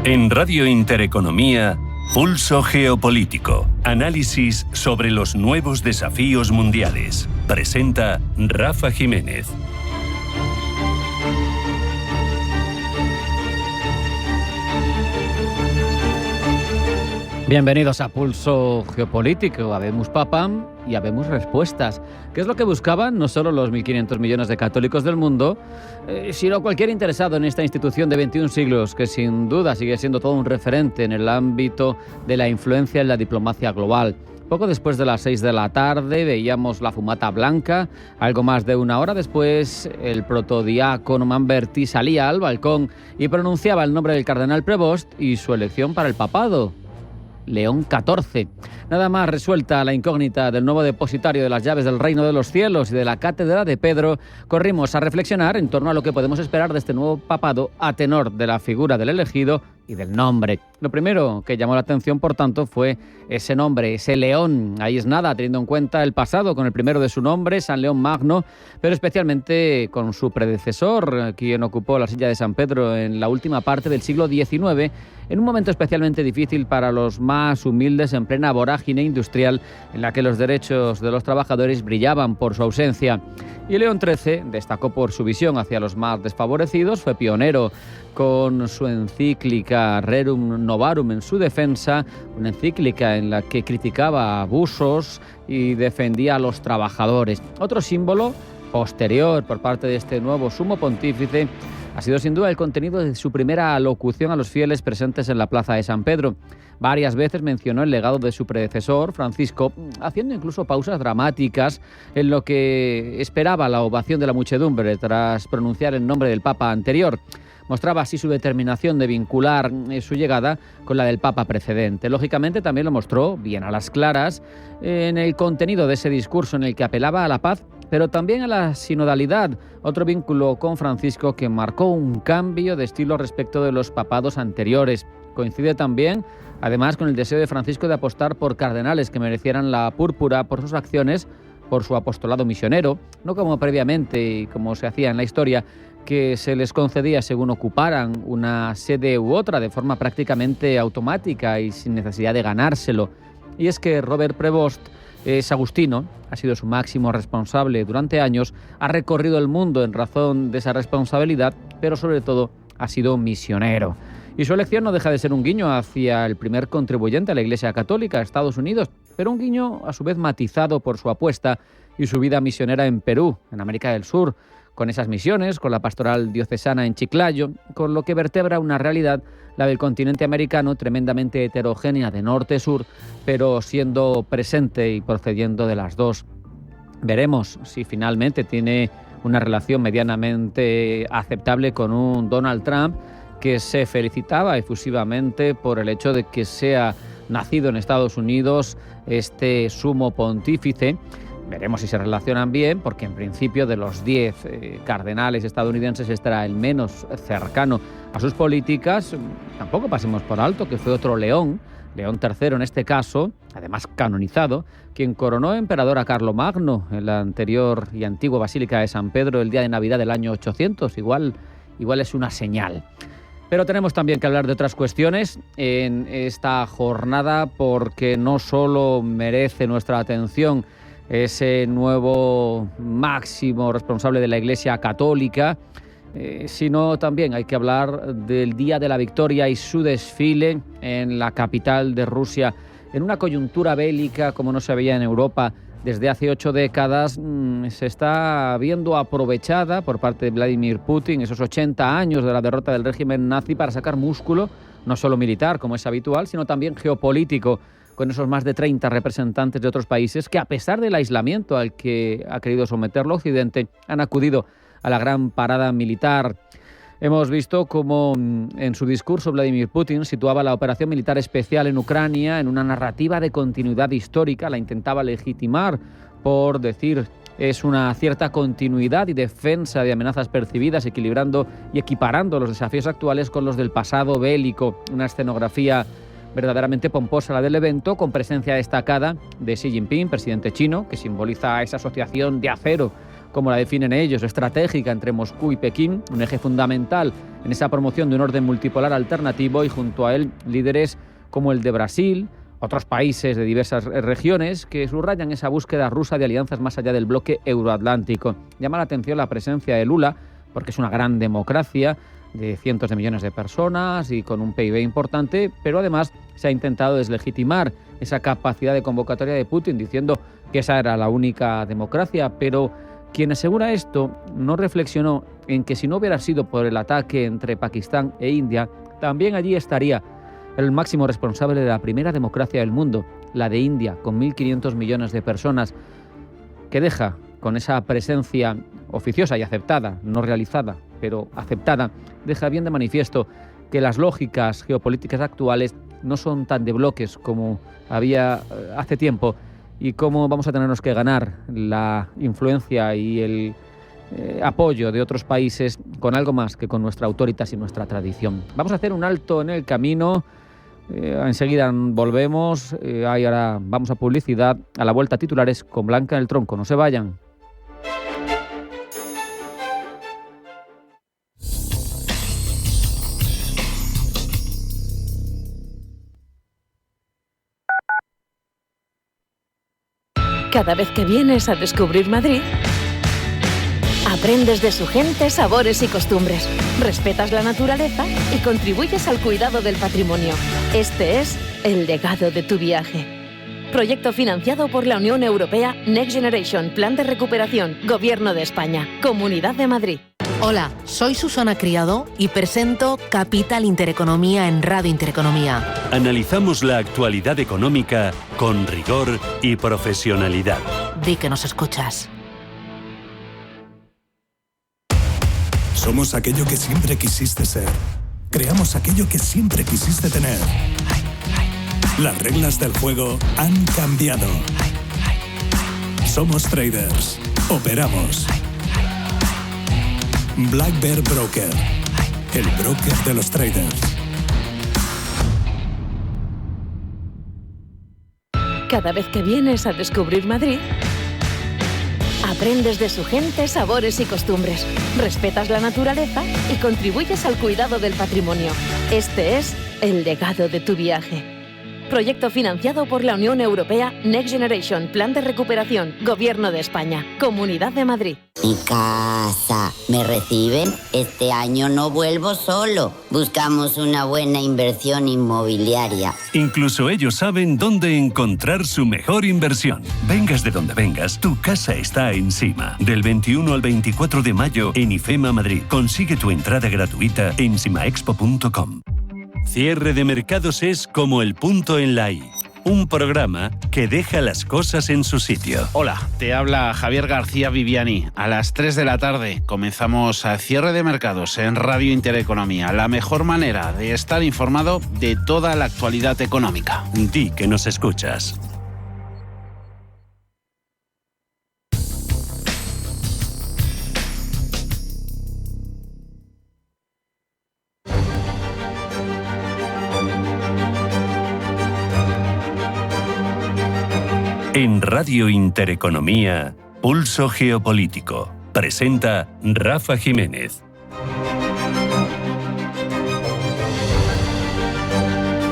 En Radio Intereconomía, Pulso Geopolítico. Análisis sobre los nuevos desafíos mundiales. Presenta Rafa Jiménez. Bienvenidos a Pulso Geopolítico. Habemos papam y habemos respuestas. ¿Qué es lo que buscaban no solo los 1.500 millones de católicos del mundo, sino cualquier interesado en esta institución de 21 siglos que sin duda sigue siendo todo un referente en el ámbito de la influencia en la diplomacia global? Poco después de las 6 de la tarde veíamos la fumata blanca. Algo más de una hora después, el protodiácono Manberti salía al balcón y pronunciaba el nombre del cardenal Prevost y su elección para el papado, León XIV. Nada más resuelta la incógnita del nuevo depositario de las llaves del reino de los cielos y de la cátedra de Pedro, corrimos a reflexionar en torno a lo que podemos esperar de este nuevo papado a tenor de la figura del elegido y del nombre. Lo primero que llamó la atención, por tanto, fue ese nombre, ese León. Ahí es nada, teniendo en cuenta el pasado con el primero de su nombre, San León Magno, pero especialmente con su predecesor, quien ocupó la silla de San Pedro en la última parte del siglo XIX, en un momento especialmente difícil para los más humildes en plena vorágine industrial en la que los derechos de los trabajadores brillaban por su ausencia. Y León XIII destacó por su visión hacia los más desfavorecidos, fue pionero con su encíclica Rerum Novarum en su defensa, una encíclica en la que criticaba abusos y defendía a los trabajadores. Otro símbolo posterior por parte de este nuevo sumo pontífice ha sido sin duda el contenido de su primera alocución a los fieles presentes en la plaza de San Pedro. Varias veces mencionó el legado de su predecesor, Francisco, haciendo incluso pausas dramáticas en lo que esperaba la ovación de la muchedumbre tras pronunciar el nombre del Papa anterior. Mostraba así su determinación de vincular su llegada con la del Papa precedente. Lógicamente también lo mostró bien a las claras en el contenido de ese discurso en el que apelaba a la paz, pero también a la sinodalidad, otro vínculo con Francisco que marcó un cambio de estilo respecto de los papados anteriores. Coincide también, además, con el deseo de Francisco de apostar por cardenales que merecieran la púrpura por sus acciones, por su apostolado misionero, no como previamente y como se hacía en la historia, que se les concedía según ocuparan una sede u otra de forma prácticamente automática y sin necesidad de ganárselo. Y es que Robert Prevost es agustino, ha sido su máximo responsable durante años, ha recorrido el mundo en razón de esa responsabilidad, pero sobre todo ha sido misionero. Y su elección no deja de ser un guiño hacia el primer contribuyente a la Iglesia Católica, Estados Unidos, pero un guiño a su vez matizado por su apuesta y su vida misionera en Perú, en América del Sur, con esas misiones, con la pastoral diocesana en Chiclayo, con lo que vertebra una realidad, la del continente americano, tremendamente heterogénea de norte a sur, pero siendo presente y procediendo de las dos. Veremos si finalmente tiene una relación medianamente aceptable con un Donald Trump que se felicitaba efusivamente por el hecho de que sea nacido en Estados Unidos este sumo pontífice. Veremos si se relacionan bien, porque en principio de los 10 cardenales estadounidenses estará el menos cercano a sus políticas. Tampoco pasemos por alto que fue otro León III en este caso, además canonizado, quien coronó emperador a Carlomagno en la anterior y antigua Basílica de San Pedro el día de Navidad del año 800. Igual es una señal. Pero tenemos también que hablar de otras cuestiones en esta jornada, porque no solo merece nuestra atención ese nuevo máximo responsable de la Iglesia Católica, sino también hay que hablar del Día de la Victoria y su desfile en la capital de Rusia, en una coyuntura bélica como no se veía en Europa desde hace 8 décadas. Se está viendo aprovechada por parte de Vladimir Putin esos 80 años de la derrota del régimen nazi para sacar músculo, no solo militar como es habitual, sino también geopolítico, con esos más de 30 representantes de otros países que, a pesar del aislamiento al que ha querido someterlo Occidente, han acudido a la gran parada militar. Hemos visto cómo en su discurso Vladimir Putin situaba la operación militar especial en Ucrania en una narrativa de continuidad histórica, la intentaba legitimar por decir es una cierta continuidad y defensa de amenazas percibidas, equilibrando y equiparando los desafíos actuales con los del pasado bélico, una escenografía verdaderamente pomposa la del evento, con presencia destacada de Xi Jinping, presidente chino, que simboliza esa asociación de acero como la definen ellos, estratégica entre Moscú y Pekín, un eje fundamental en esa promoción de un orden multipolar alternativo, y junto a él líderes como el de Brasil, otros países de diversas regiones que subrayan esa búsqueda rusa de alianzas más allá del bloque euroatlántico. Llama la atención la presencia de Lula, porque es una gran democracia de cientos de millones de personas y con un PIB importante, pero además se ha intentado deslegitimar esa capacidad de convocatoria de Putin diciendo que esa era la única democracia, pero quien asegura esto no reflexionó en que si no hubiera sido por el ataque entre Pakistán e India, también allí estaría el máximo responsable de la primera democracia del mundo, la de India, con 1.500 millones de personas, que deja con esa presencia oficiosa y aceptada, no realizada, pero aceptada, deja bien de manifiesto que las lógicas geopolíticas actuales no son tan de bloques como había hace tiempo, y cómo vamos a tenernos que ganar la influencia y el apoyo de otros países con algo más que con nuestra autoritas y nuestra tradición. Vamos a hacer un alto en el camino. Enseguida volvemos. Ahora vamos a publicidad. A la vuelta, titulares con Blanca del Tronco. No se vayan. Cada vez que vienes a descubrir Madrid, aprendes de su gente, sabores y costumbres, respetas la naturaleza y contribuyes al cuidado del patrimonio. Este es el legado de tu viaje. Proyecto financiado por la Unión Europea Next Generation, Plan de Recuperación, Gobierno de España, Comunidad de Madrid. Hola, soy Susana Criado y presento Capital Intereconomía en Radio Intereconomía. Analizamos la actualidad económica con rigor y profesionalidad. Di que nos escuchas. Somos aquello que siempre quisiste ser. Creamos aquello que siempre quisiste tener. Las reglas del juego han cambiado. Somos traders. Operamos. Black Bear Broker. El broker de los traders. Cada vez que vienes a descubrir Madrid, aprendes de su gente, sabores y costumbres, respetas la naturaleza y contribuyes al cuidado del patrimonio. Este es el legado de tu viaje. Proyecto financiado por la Unión Europea Next Generation, Plan de Recuperación, Gobierno de España, Comunidad de Madrid. Mi casa, ¿me reciben? Este año no vuelvo solo. Buscamos una buena inversión inmobiliaria. Incluso ellos saben dónde encontrar su mejor inversión. Vengas de donde vengas, tu casa está encima. Del 21 al 24 de mayo en IFEMA Madrid. Consigue tu entrada gratuita en simaexpo.com. Cierre de mercados es como el punto en la I. Un programa que deja las cosas en su sitio. Hola, te habla Javier García Viviani. A las 3 de la tarde comenzamos a Cierre de Mercados en Radio Intereconomía. La mejor manera de estar informado de toda la actualidad económica. Di que nos escuchas. En Radio Intereconomía, Pulso Geopolítico. Presenta Rafa Jiménez.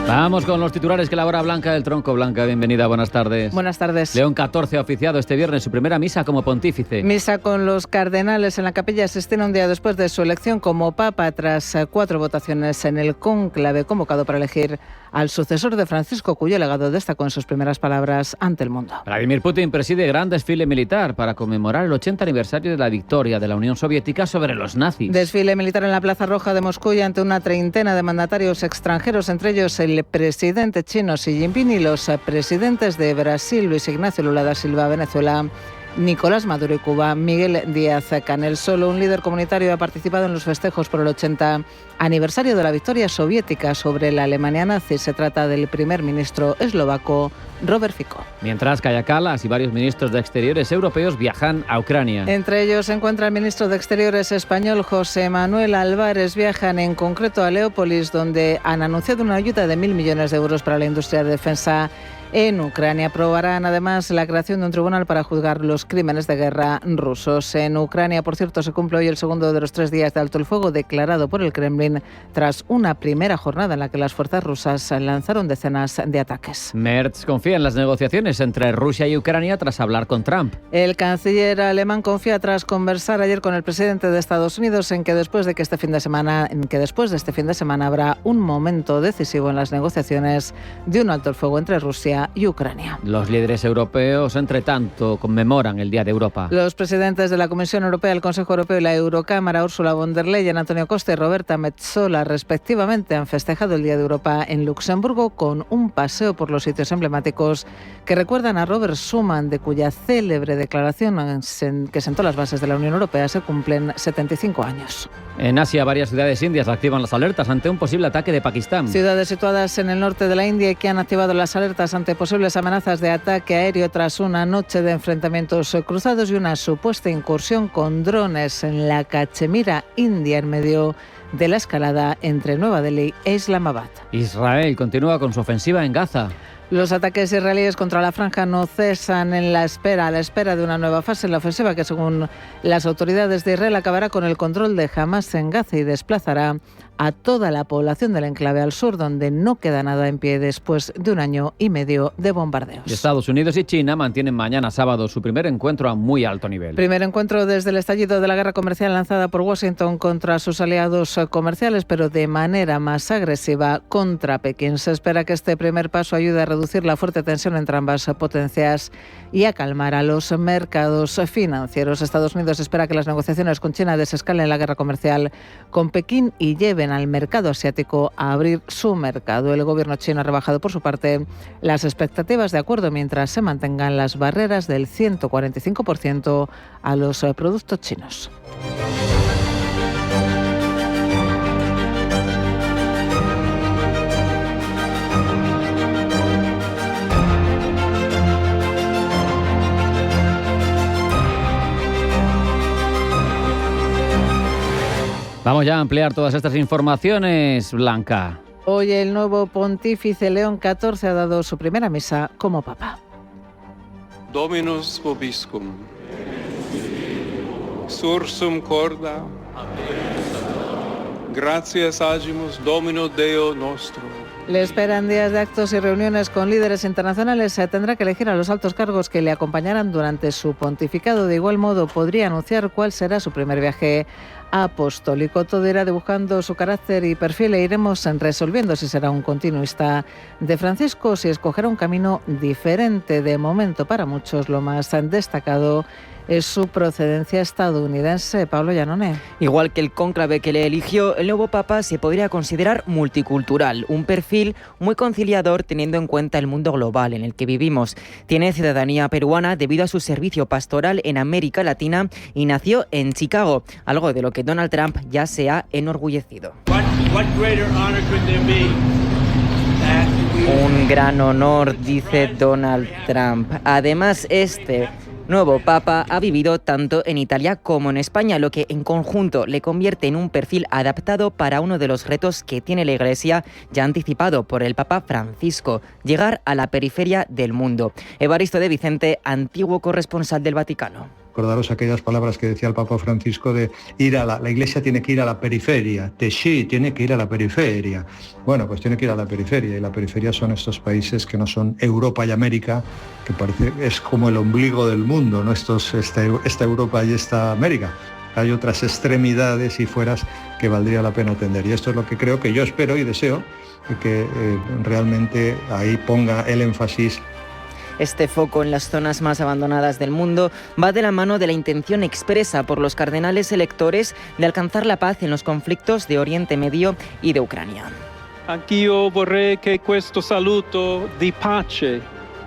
Vamos con los titulares que elabora Blanca del Tronco. Blanca, bienvenida, buenas tardes. Buenas tardes. León XIV ha oficiado este viernes su primera misa como pontífice. Misa con los cardenales en la Capilla Sixtina un día después de su elección como papa, tras 4 votaciones en el cónclave convocado para elegir al sucesor de Francisco, cuyo legado destacó en sus primeras palabras ante el mundo. Vladimir Putin preside gran desfile militar para conmemorar el 80 aniversario de la victoria de la Unión Soviética sobre los nazis. Desfile militar en la Plaza Roja de Moscú y ante una treintena de mandatarios extranjeros, entre ellos el presidente chino Xi Jinping y los presidentes de Brasil, Luis Ignacio Lula da Silva, Venezuela, Nicolás Maduro y Cuba, Miguel Díaz-Canel. Solo un líder comunitario ha participado en los festejos por el 80 aniversario de la victoria soviética sobre la Alemania nazi. Se trata del primer ministro eslovaco Robert Fico. Mientras Kaja Kallas y varios ministros de Exteriores europeos viajan a Ucrania. Entre ellos se encuentra el ministro de Exteriores español José Manuel Álvarez. Viajan en concreto a Leópolis, donde han anunciado una ayuda de 1.000 millones de euros para la industria de defensa En Ucrania aprobarán además la creación de un tribunal para juzgar los crímenes de guerra rusos. En Ucrania, por cierto, se cumple hoy el segundo de los 3 días de alto el fuego declarado por el Kremlin tras una primera jornada en la que las fuerzas rusas lanzaron decenas de ataques. Merz confía en las negociaciones entre Rusia y Ucrania tras hablar con Trump. El canciller alemán confía tras conversar ayer con el presidente de Estados Unidos en que después de este fin de semana habrá un momento decisivo en las negociaciones de un alto el fuego entre Rusia y Ucrania. Los líderes europeos, entre tanto, conmemoran el Día de Europa. Los presidentes de la Comisión Europea, el Consejo Europeo y la Eurocámara, Ursula von der Leyen, Antonio Costa y Roberta Metsola, respectivamente, han festejado el Día de Europa en Luxemburgo con un paseo por los sitios emblemáticos que recuerdan a Robert Schuman, de cuya célebre declaración que sentó las bases de la Unión Europea se cumplen 75 años. En Asia, varias ciudades indias activan las alertas ante un posible ataque de Pakistán. Ciudades situadas en el norte de la India que han activado las alertas ante posibles amenazas de ataque aéreo tras una noche de enfrentamientos cruzados y una supuesta incursión con drones en la Cachemira india en medio de la escalada entre Nueva Delhi e Islamabad. Israel continúa con su ofensiva en Gaza. Los ataques israelíes contra la franja no cesan a la espera de una nueva fase en la ofensiva que, según las autoridades de Israel, acabará con el control de Hamas en Gaza y desplazará a toda la población del enclave al sur, donde no queda nada en pie después de 1 año y medio de bombardeos. Estados Unidos y China mantienen mañana sábado su primer encuentro a muy alto nivel. Primer encuentro desde el estallido de la guerra comercial lanzada por Washington contra sus aliados comerciales, pero de manera más agresiva contra Pekín. Se espera que este primer paso ayude a reducir la fuerte tensión entre ambas potencias y a calmar a los mercados financieros. Estados Unidos espera que las negociaciones con China desescalen la guerra comercial con Pekín y lleven al mercado asiático a abrir su mercado. El gobierno chino ha rebajado por su parte las expectativas de acuerdo mientras se mantengan las barreras del 145% a los productos chinos. Vamos ya a ampliar todas estas informaciones, Blanca. Hoy el nuevo pontífice León XIV ha dado su primera misa como papa. Dominus vobiscum. Sursum corda. Gratias agimus Domino Deo nostro. Le esperan días de actos y reuniones con líderes internacionales. Se tendrá que elegir a los altos cargos que le acompañarán durante su pontificado. De igual modo, podría anunciar cuál será su primer viaje apostólico. Todo irá dibujando su carácter y perfil e iremos resolviendo si será un continuista de Francisco o si escogerá un camino diferente. De momento, para muchos, lo más destacado es su procedencia estadounidense. Pablo Llanone. Igual que el cónclave que le eligió, el nuevo papa se podría considerar multicultural, un perfil muy conciliador teniendo en cuenta el mundo global en el que vivimos. Tiene ciudadanía peruana debido a su servicio pastoral en América Latina y nació en Chicago, algo de lo que Donald Trump ya se ha enorgullecido. Un gran honor, dice Donald Trump. Además, este nuevo papa ha vivido tanto en Italia como en España, lo que en conjunto le convierte en un perfil adaptado para uno de los retos que tiene la Iglesia, ya anticipado por el Papa Francisco: llegar a la periferia del mundo. Evaristo de Vicente, antiguo corresponsal del Vaticano. Recordaros aquellas palabras que decía el Papa Francisco de ir a la Iglesia tiene que ir a la periferia, Tesí tiene que ir a la periferia. Bueno, pues tiene que ir a la periferia, y la periferia son estos países que no son Europa y América, que parece es como el ombligo del mundo, ¿no? Esta Europa y esta América. Hay otras extremidades y fueras que valdría la pena atender, y esto es lo que creo que yo espero y deseo que realmente ahí ponga el énfasis. Este foco en las zonas más abandonadas del mundo va de la mano de la intención expresa por los cardenales electores de alcanzar la paz en los conflictos de Oriente Medio y de Ucrania. Anch'io vorrei che questo saluto di pace.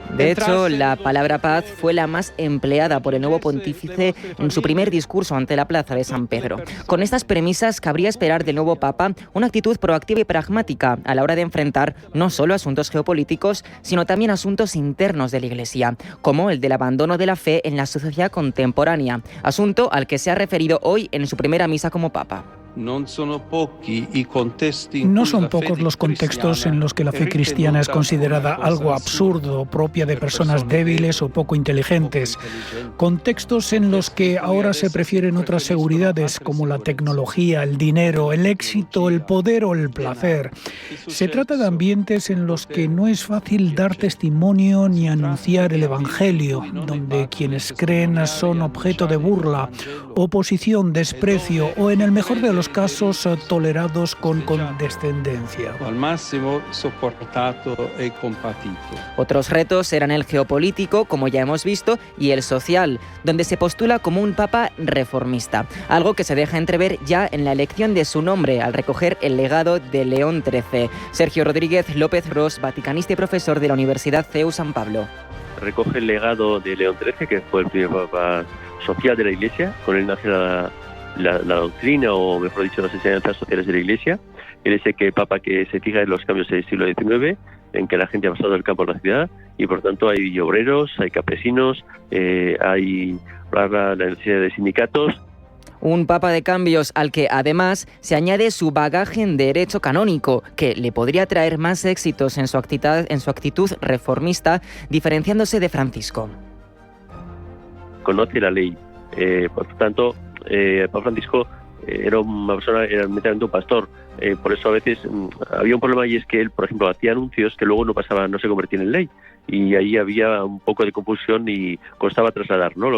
De hecho, la palabra paz fue la más empleada por el nuevo pontífice en su primer discurso ante la Plaza de San Pedro. Con estas premisas, cabría esperar del nuevo papa una actitud proactiva y pragmática a la hora de enfrentar no solo asuntos geopolíticos, sino también asuntos internos de la Iglesia, como el del abandono de la fe en la sociedad contemporánea, asunto al que se ha referido hoy en su primera misa como papa. No son pocos los contextos en los que la fe cristiana es considerada algo absurdo, propia de personas débiles o poco inteligentes. Contextos en los que ahora se prefieren otras seguridades como la tecnología, el dinero, el éxito, el poder o el placer. Se trata de ambientes en los que no es fácil dar testimonio ni anunciar el Evangelio, donde quienes creen son objeto de burla, oposición, desprecio o, en el mejor de los casos, tolerados con condescendencia. Al máximo soportado y compatido. Otros retos eran el geopolítico, como ya hemos visto, y el social, donde se postula como un papa reformista, algo que se deja entrever ya en la elección de su nombre al recoger el legado de León XIII. Sergio Rodríguez López Ros, vaticanista y profesor de la Universidad CEU San Pablo. Recoge el legado de León XIII, que fue el primer papa social de la Iglesia. Con él nace la doctrina, o mejor dicho, las enseñanzas sociales de la Iglesia. Él es el papa que se fija en los cambios del siglo XIX, en que la gente ha pasado del campo a la ciudad, y por tanto hay obreros, hay campesinos, hay la necesidad de sindicatos. Un papa de cambios al que además se añade su bagaje en derecho canónico, que le podría traer más éxitos en su actitud reformista, diferenciándose de Francisco. Conoce la ley, por tanto, Papa Francisco era una persona, era meramente un pastor. Por eso a veces había un problema, y es que él, por ejemplo, hacía anuncios que luego no se convertían en ley, y ahí había un poco de confusión y costaba trasladar, ¿no?,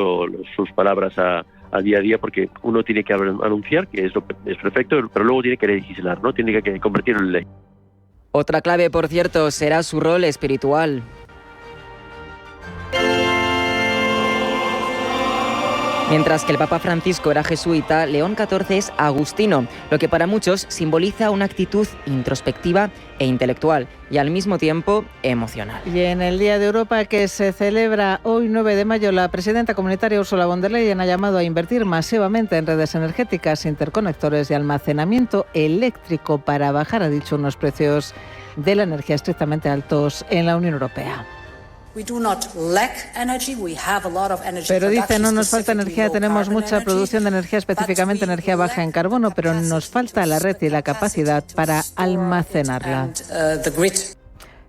sus palabras a día a día, porque uno tiene que anunciar, que es perfecto, pero luego tiene que legislar, ¿no?, tiene que convertirlo en ley. Otra clave, por cierto, será su rol espiritual. Mientras que el Papa Francisco era jesuita, León XIV es agustino, lo que para muchos simboliza una actitud introspectiva e intelectual, y al mismo tiempo emocional. Y en el Día de Europa, que se celebra hoy 9 de mayo, la presidenta comunitaria Ursula von der Leyen ha llamado a invertir masivamente en redes energéticas, interconectores y almacenamiento eléctrico para bajar, ha dicho, unos precios de la energía estrictamente altos en la Unión Europea. Pero dice, no nos falta energía, tenemos mucha producción de energía, específicamente energía baja en carbono, pero nos falta la red y la capacidad para almacenarla.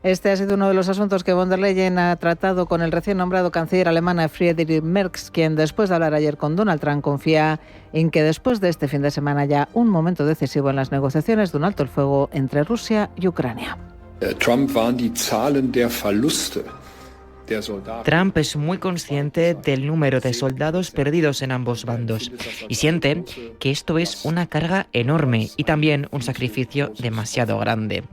Este ha sido uno de los asuntos que von der Leyen ha tratado con el recién nombrado canciller alemana Friedrich Merz, quien después de hablar ayer con Donald Trump confía en que después de este fin de semana haya un momento decisivo en las negociaciones de un alto el fuego entre Rusia y Ucrania. Trump es muy consciente del número de soldados perdidos en ambos bandos y siente que esto es una carga enorme y también un sacrificio demasiado grande.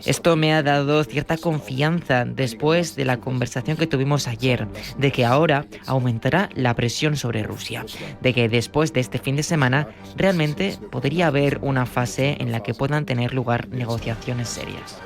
Esto me ha dado cierta confianza después de la conversación que tuvimos ayer, de que ahora aumentará la presión sobre Rusia, de que después de este fin de semana realmente podría haber una fase en la que puedan tener lugar negociaciones serias.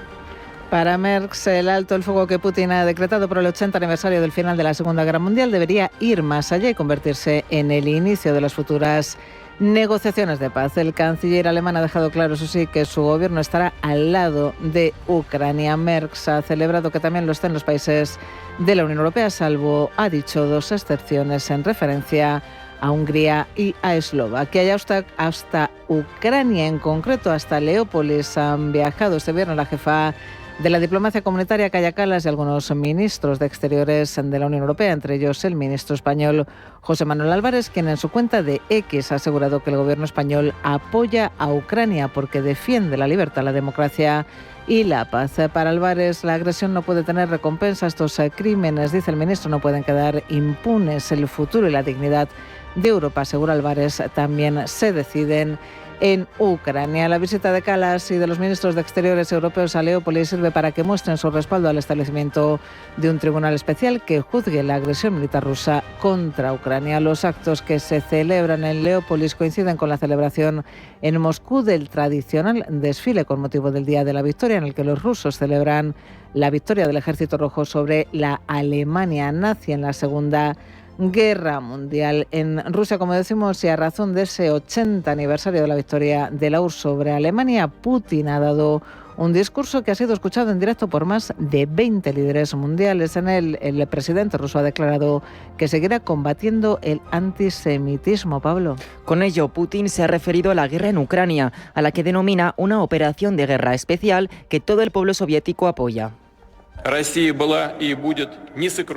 Para Merz, el alto el fuego que Putin ha decretado por el 80 aniversario del final de la Segunda Guerra Mundial debería ir más allá y convertirse en el inicio de las futuras negociaciones de paz. El canciller alemán ha dejado claro, eso sí, que su gobierno estará al lado de Ucrania. Merz ha celebrado que también lo estén los países de la Unión Europea, salvo, ha dicho, 2 excepciones en referencia a Hungría y a Eslovaquia. Y hasta Ucrania, en concreto hasta Leópolis, han viajado este viernes la jefa de la diplomacia comunitaria, Kaja Kallas, y algunos ministros de Exteriores de la Unión Europea, entre ellos el ministro español José Manuel Álvarez, quien en su cuenta de X ha asegurado que el gobierno español apoya a Ucrania porque defiende la libertad, la democracia y la paz. Para Álvarez, la agresión no puede tener recompensa. Estos crímenes, dice el ministro, no pueden quedar impunes. El futuro y la dignidad de Europa, asegura Álvarez, también se deciden en Ucrania. La visita de Kallas y de los ministros de Exteriores europeos a Leópolis sirve para que muestren su respaldo al establecimiento de un tribunal especial que juzgue la agresión militar rusa contra Ucrania. Los actos que se celebran en Leópolis coinciden con la celebración en Moscú del tradicional desfile con motivo del Día de la Victoria, en el que los rusos celebran la victoria del Ejército Rojo sobre la Alemania nazi en la Segunda Guerra Mundial. En Rusia, como decimos, y a razón de ese 80 aniversario de la victoria de la URSS sobre Alemania, Putin ha dado un discurso que ha sido escuchado en directo por más de 20 líderes mundiales. En él, el presidente ruso ha declarado que seguirá combatiendo el antisemitismo. Pablo. Con ello, Putin se ha referido a la guerra en Ucrania, a la que denomina una operación de guerra especial que todo el pueblo soviético apoya.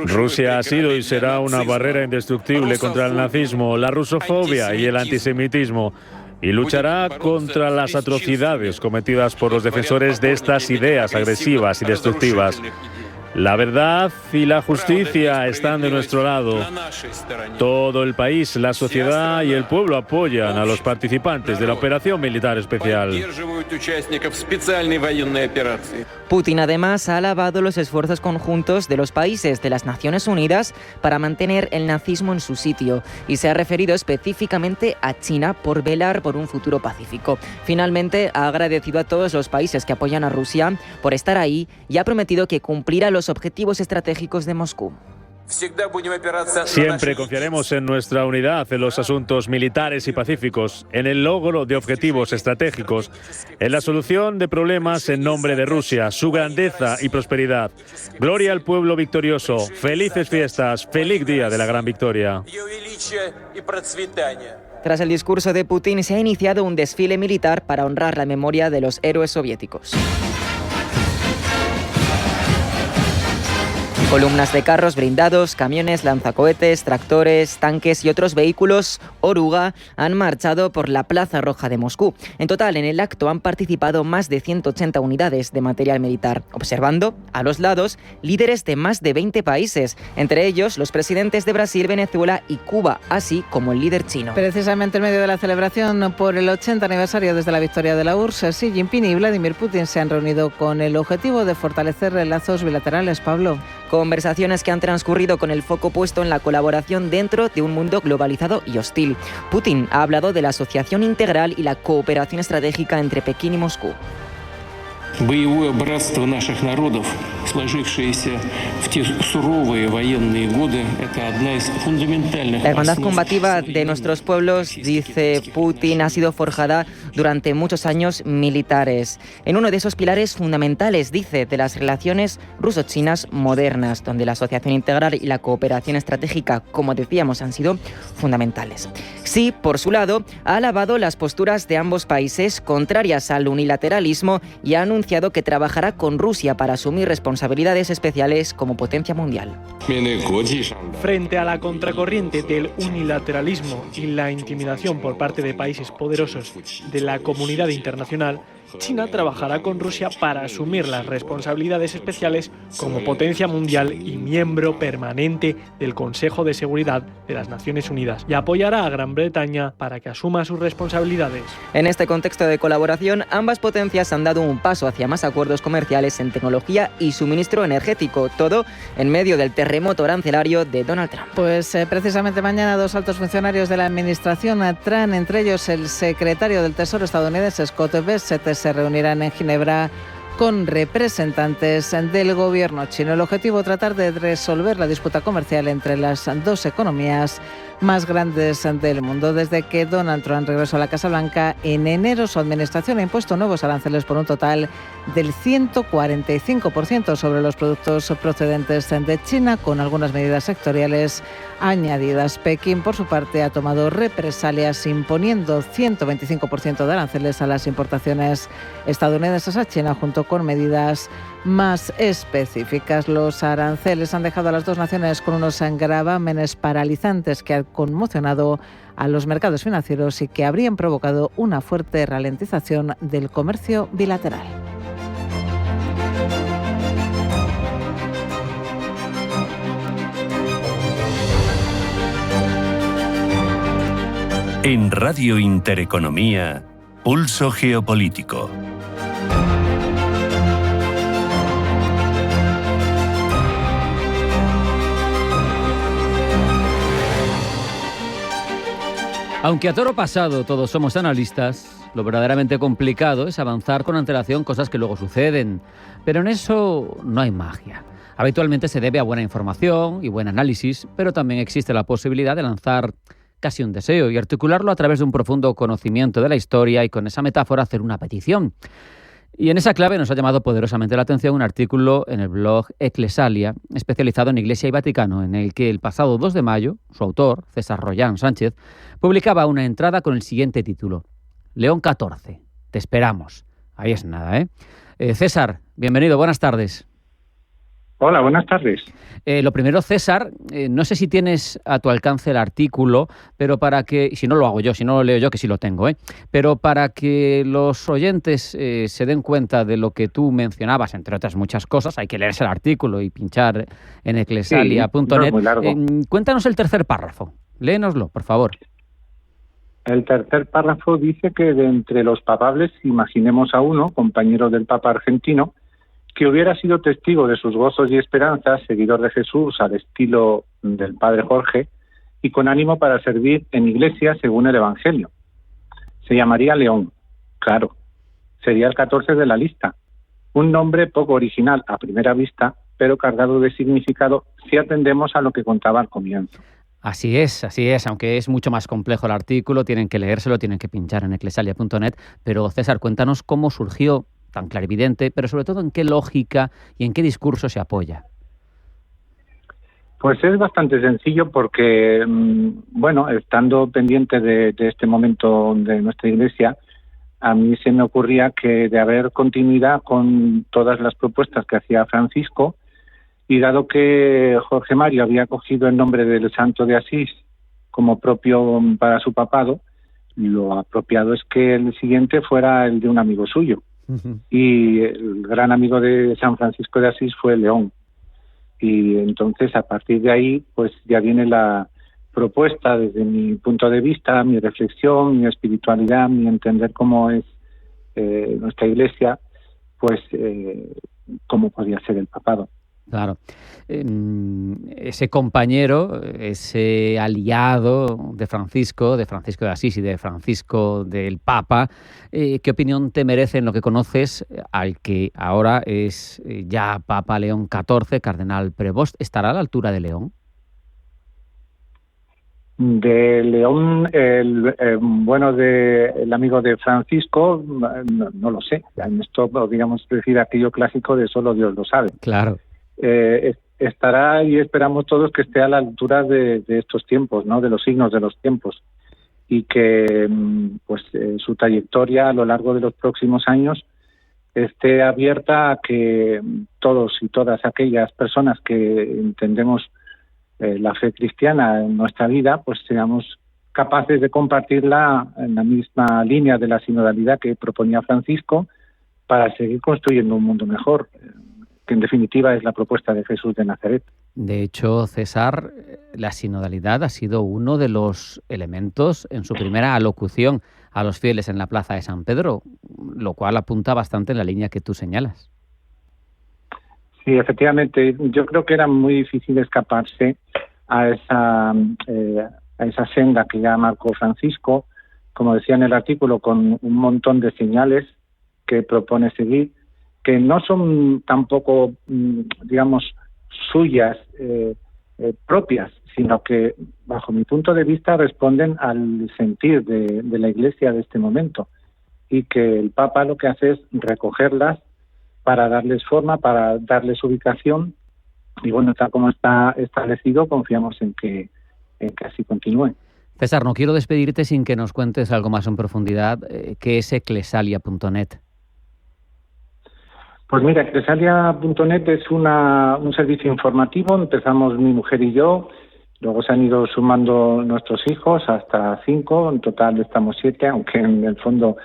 Rusia ha sido y será una barrera indestructible contra el nazismo, la rusofobia y el antisemitismo, y luchará contra las atrocidades cometidas por los defensores de estas ideas agresivas y destructivas. La verdad y la justicia están de nuestro lado. Todo el país, la sociedad y el pueblo apoyan a los participantes de la operación militar especial. Putin además ha alabado los esfuerzos conjuntos de los países de las Naciones Unidas para mantener el nazismo en su sitio y se ha referido específicamente a China por velar por un futuro pacífico. Finalmente, ha agradecido a todos los países que apoyan a Rusia por estar ahí y ha prometido que cumplirá los objetivos estratégicos de Moscú. Siempre confiaremos en nuestra unidad en los asuntos militares y pacíficos, en el logro de objetivos estratégicos, en la solución de problemas en nombre de Rusia, su grandeza y prosperidad. Gloria al pueblo victorioso, felices fiestas, feliz día de la gran victoria. Tras el discurso de Putin, se ha iniciado un desfile militar para honrar la memoria de los héroes soviéticos. Columnas de carros blindados, camiones, lanzacohetes, tractores, tanques y otros vehículos oruga han marchado por la Plaza Roja de Moscú. En total, en el acto han participado más de 180 unidades de material militar, observando a los lados líderes de más de 20 países, entre ellos los presidentes de Brasil, Venezuela y Cuba, así como el líder chino. Precisamente en medio de la celebración por el 80 aniversario desde la victoria de la URSS, Xi Jinping y Vladimir Putin se han reunido con el objetivo de fortalecer lazos bilaterales. Pablo. Conversaciones que han transcurrido con el foco puesto en la colaboración dentro de un mundo globalizado y hostil. Putin ha hablado de la asociación integral y la cooperación estratégica entre Pekín y Moscú. Боевое братство наших народов, сложившееся в те суровые военные годы, это одна из фундаментальных. La hermandad combativa de nuestros pueblos, dice Putin, ha sido forjada durante muchos años militares. En uno de esos pilares fundamentales, dice, de las relaciones ruso-chinas modernas, donde la asociación integral y la cooperación estratégica, como decíamos, han sido fundamentales. Xi, por su lado, ha alabado las posturas de ambos países contrarias al unilateralismo y ha anunciado que trabajará con Rusia para asumir responsabilidades especiales como potencia mundial. Frente a la contracorriente del unilateralismo y la intimidación por parte de países poderosos de la comunidad internacional, China trabajará con Rusia para asumir las responsabilidades especiales como potencia mundial y miembro permanente del Consejo de Seguridad de las Naciones Unidas y apoyará a Gran Bretaña para que asuma sus responsabilidades. En este contexto de colaboración, ambas potencias han dado un paso hacia más acuerdos comerciales en tecnología y suministro energético, todo en medio del terremoto arancelario de Donald Trump. Pues precisamente mañana dos altos funcionarios de la administración Trump, entre ellos el secretario del Tesoro estadounidense Scott Bessent, se reunirán en Ginebra con representantes del gobierno chino. El objetivo, tratar de resolver la disputa comercial entre las dos economías más grandes del mundo. Desde que Donald Trump regresó a la Casa Blanca en enero, su administración ha impuesto nuevos aranceles por un total del 145% sobre los productos procedentes de China, con algunas medidas sectoriales añadidas. Pekín, por su parte, ha tomado represalias imponiendo 125% de aranceles a las importaciones estadounidenses a China, junto con medidas más específicas. Los aranceles han dejado a las dos naciones con unos gravámenes paralizantes que han conmocionado a los mercados financieros y que habrían provocado una fuerte ralentización del comercio bilateral. En Radio Intereconomía, Pulso Geopolítico. Aunque a toro pasado todos somos analistas, lo verdaderamente complicado es avanzar con antelación cosas que luego suceden. Pero en eso no hay magia. Habitualmente se debe a buena información y buen análisis, pero también existe la posibilidad de lanzar casi un deseo y articularlo a través de un profundo conocimiento de la historia y con esa metáfora hacer una petición. Y en esa clave nos ha llamado poderosamente la atención un artículo en el blog Eclesalia, especializado en Iglesia y Vaticano, en el que el pasado 2 de mayo, su autor, César Rollán Sánchez, publicaba una entrada con el siguiente título: León XIV, te esperamos. Ahí es nada, ¿eh? César, bienvenido, buenas tardes. Hola, buenas tardes. Lo primero, César, no sé si tienes a tu alcance el artículo, pero para que, si no lo hago yo, si no lo leo yo, que sí lo tengo, pero para que los oyentes se den cuenta de lo que tú mencionabas, entre otras muchas cosas, hay que leerse el artículo y pinchar en eclesalia.net. Sí, cuéntanos el tercer párrafo, léenoslo, por favor. El tercer párrafo dice que de entre los papables imaginemos a uno, compañero del Papa argentino, que hubiera sido testigo de sus gozos y esperanzas, seguidor de Jesús al estilo del Padre Jorge, y con ánimo para servir en Iglesia según el Evangelio. Se llamaría León, claro, sería el 14 de la lista, un nombre poco original a primera vista, pero cargado de significado si atendemos a lo que contaba al comienzo. Así es, aunque es mucho más complejo el artículo, tienen que leérselo, tienen que pinchar en eclesalia.net, pero César, cuéntanos cómo surgió tan clarividente, pero sobre todo en qué lógica y en qué discurso se apoya. Pues es bastante sencillo porque, estando pendiente de este momento de nuestra Iglesia, a mí se me ocurría que de haber continuidad con todas las propuestas que hacía Francisco, y dado que Jorge Mario había cogido el nombre del Santo de Asís como propio para su papado, lo apropiado es que el siguiente fuera el de un amigo suyo. Y el gran amigo de San Francisco de Asís fue León. Y entonces, a partir de ahí, pues ya viene la propuesta desde mi punto de vista, mi reflexión, mi espiritualidad, mi entender cómo es nuestra Iglesia, pues cómo podría ser el papado. Claro. Ese compañero, ese aliado de Francisco de Asís y de Francisco del Papa, ¿qué opinión te merece en lo que conoces al que ahora es ya Papa León XIV, Cardenal Prevost? ¿Estará a la altura de León? De León, el amigo de Francisco, no lo sé. En esto podríamos decir aquello clásico de solo Dios lo sabe. Claro. Estará, y esperamos todos que esté a la altura de estos tiempos, ¿no? De los signos de los tiempos, y que su trayectoria a lo largo de los próximos años esté abierta a que todos y todas aquellas personas que entendemos la fe cristiana en nuestra vida, pues seamos capaces de compartirla en la misma línea de la sinodalidad que proponía Francisco, para seguir construyendo un mundo mejor, que en definitiva es la propuesta de Jesús de Nazaret. De hecho, César, la sinodalidad ha sido uno de los elementos en su primera alocución a los fieles en la plaza de San Pedro, lo cual apunta bastante en la línea que tú señalas. Sí, efectivamente. Yo creo que era muy difícil escaparse a esa senda que ya marcó Francisco, como decía en el artículo, con un montón de señales que propone seguir, que no son tampoco, suyas propias, sino que, bajo mi punto de vista, responden al sentir de la Iglesia de este momento, y que el Papa lo que hace es recogerlas para darles forma, para darles ubicación, y tal como está establecido, confiamos en que así continúe. César, no quiero despedirte sin que nos cuentes algo más en profundidad. ¿Qué es eclesalia.net? Pues mira, eclesalia.net es un servicio informativo. Empezamos mi mujer y yo, luego se han ido sumando nuestros hijos hasta 5, en total estamos 7, aunque en el fondo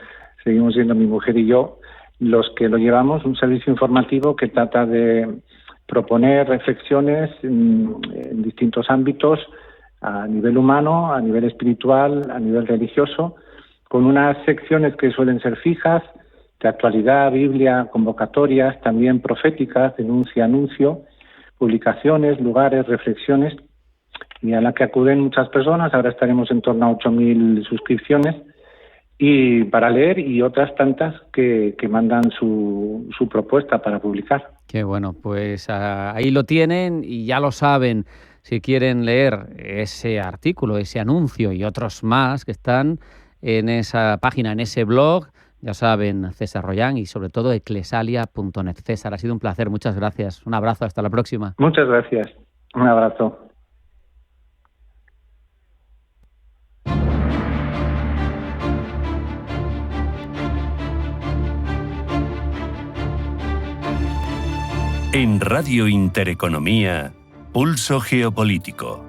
seguimos siendo mi mujer y yo los que lo llevamos. Un servicio informativo que trata de proponer reflexiones en distintos ámbitos, a nivel humano, a nivel espiritual, a nivel religioso, con unas secciones que suelen ser fijas, de actualidad, Biblia, convocatorias, también proféticas, denuncia, anuncio, publicaciones, lugares, reflexiones, y a la que acuden muchas personas. Ahora estaremos en torno a 8.000 suscripciones, y para leer, y otras tantas que mandan su propuesta para publicar. Qué bueno, pues ahí lo tienen y ya lo saben. Si quieren leer ese artículo, ese anuncio y otros más que están en esa página, en ese blog, ya saben, César Royán y sobre todo eclesalia.net. César, ha sido un placer, muchas gracias. Un abrazo, hasta la próxima. Muchas gracias, un abrazo. En Radio Intereconomía, Pulso Geopolítico.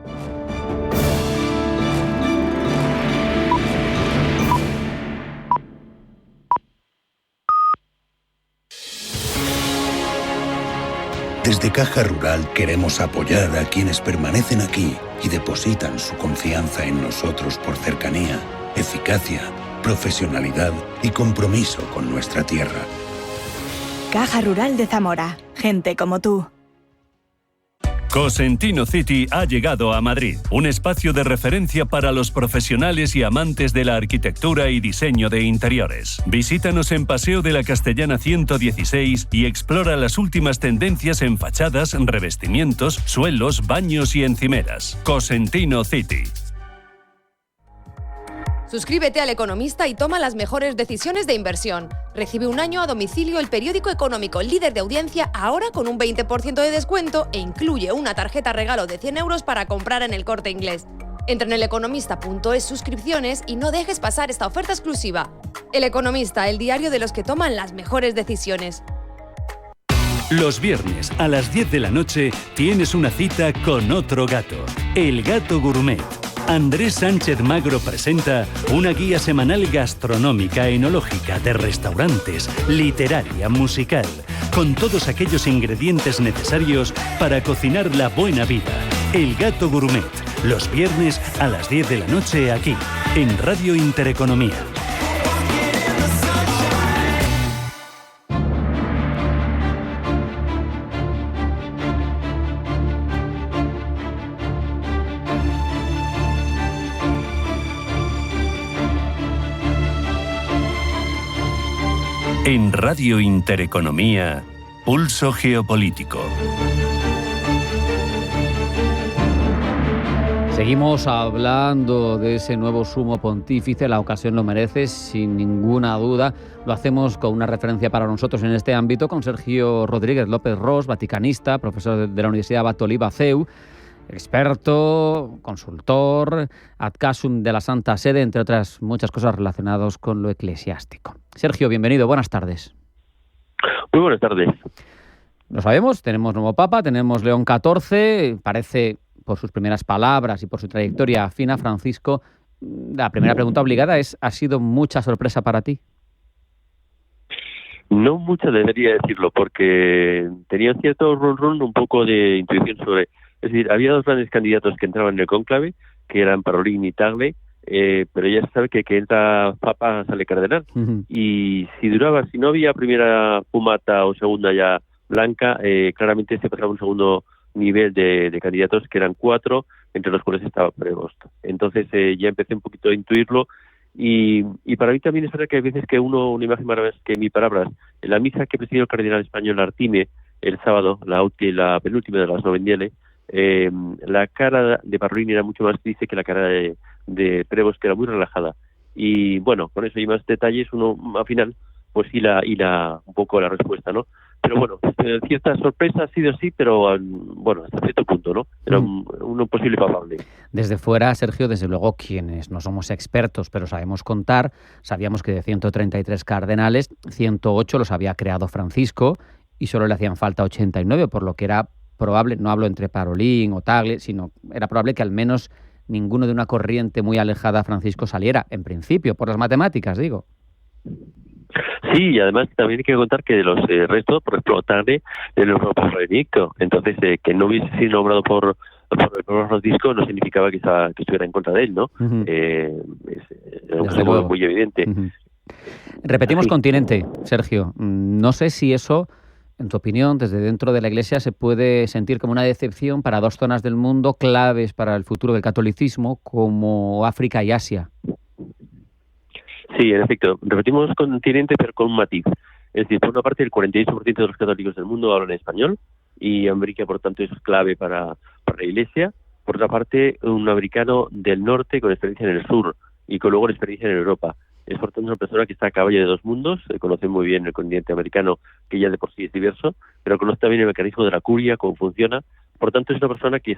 Desde Caja Rural queremos apoyar a quienes permanecen aquí y depositan su confianza en nosotros por cercanía, eficacia, profesionalidad y compromiso con nuestra tierra. Caja Rural de Zamora. Gente como tú. Cosentino City ha llegado a Madrid, un espacio de referencia para los profesionales y amantes de la arquitectura y diseño de interiores. Visítanos en Paseo de la Castellana 116 y explora las últimas tendencias en fachadas, revestimientos, suelos, baños y encimeras. Cosentino City. Suscríbete al Economista y toma las mejores decisiones de inversión. Recibe un año a domicilio el periódico económico líder de audiencia, ahora con un 20% de descuento, e incluye una tarjeta regalo de 100 euros para comprar en El Corte Inglés. Entra en eleconomista.es suscripciones y no dejes pasar esta oferta exclusiva. El Economista, el diario de los que toman las mejores decisiones. Los viernes a las 10 de la noche tienes una cita con otro gato, El Gato Gourmet. Andrés Sánchez Magro presenta una guía semanal gastronómica, enológica, de restaurantes, literaria, musical, con todos aquellos ingredientes necesarios para cocinar la buena vida. El Gato Gourmet, los viernes a las 10 de la noche aquí, en Radio Intereconomía. En Radio Intereconomía, Pulso Geopolítico. Seguimos hablando de ese nuevo sumo pontífice, la ocasión lo merece, sin ninguna duda. Lo hacemos con una referencia para nosotros en este ámbito, con Sergio Rodríguez López Ros, vaticanista, profesor de la Universidad Batolí CEU, experto, consultor, ad casum de la Santa Sede, entre otras muchas cosas relacionadas con lo eclesiástico. Sergio, bienvenido, buenas tardes. Muy buenas tardes. Lo sabemos, tenemos nuevo Papa, tenemos León XIV, parece, por sus primeras palabras y por su trayectoria afín a Francisco. La primera pregunta obligada es, ¿ha sido mucha sorpresa para ti? No mucho, debería decirlo, porque tenía cierto run, un poco de intuición sobre... Es decir, había dos grandes candidatos que entraban en el cónclave, que eran Parolin y Tagle, pero ya se sabe que entra Papa sale cardenal. Uh-huh. Y si no había primera fumata o segunda ya blanca, claramente se pasaba un segundo nivel de candidatos, que eran 4, entre los cuales estaba Prevost. Entonces ya empecé un poquito a intuirlo, y para mí también es verdad que hay veces que una imagen más que mis palabras. En la misa que presidió el cardenal español Artime el sábado, la penúltima de las novendiales, la cara de Parolin era mucho más triste que la cara de Prevost, que era muy relajada. Y bueno, con eso y más detalles, uno al final pues hila un poco la respuesta, ¿no? Pero bueno, cierta sorpresa ha sido sí, pero bueno, hasta cierto punto, ¿no? Era un posible papable. Desde fuera, Sergio, desde luego, quienes no somos expertos, pero sabemos contar, sabíamos que de 133 cardenales, 108 los había creado Francisco y solo le hacían falta 89, por lo que era probable, no hablo entre Parolin o Tagle, sino era probable que al menos ninguno de una corriente muy alejada a Francisco saliera, en principio, por las matemáticas, digo. Sí, y además también hay que contar que de los restos, por ejemplo, Tagle era nombrado por Benedicto, entonces que no hubiese sido nombrado por Francisco no significaba que estuviera en contra de él, ¿no? Uh-huh. Es algo muy evidente. Uh-huh. Repetimos así. Continente, Sergio. No sé si eso, en tu opinión, desde dentro de la Iglesia se puede sentir como una decepción para dos zonas del mundo claves para el futuro del catolicismo, como África y Asia. Sí, en efecto, repetimos continente pero con un matiz. Es decir, por una parte el 48% de los católicos del mundo hablan español y América, por tanto, es clave para la Iglesia. Por otra parte, un americano del norte con experiencia en el sur y con luego experiencia en Europa. Es por tanto una persona que está a caballo de dos mundos, conoce muy bien el continente americano, que ya de por sí es diverso, pero conoce también el mecanismo de la curia, cómo funciona. Por tanto, es una persona que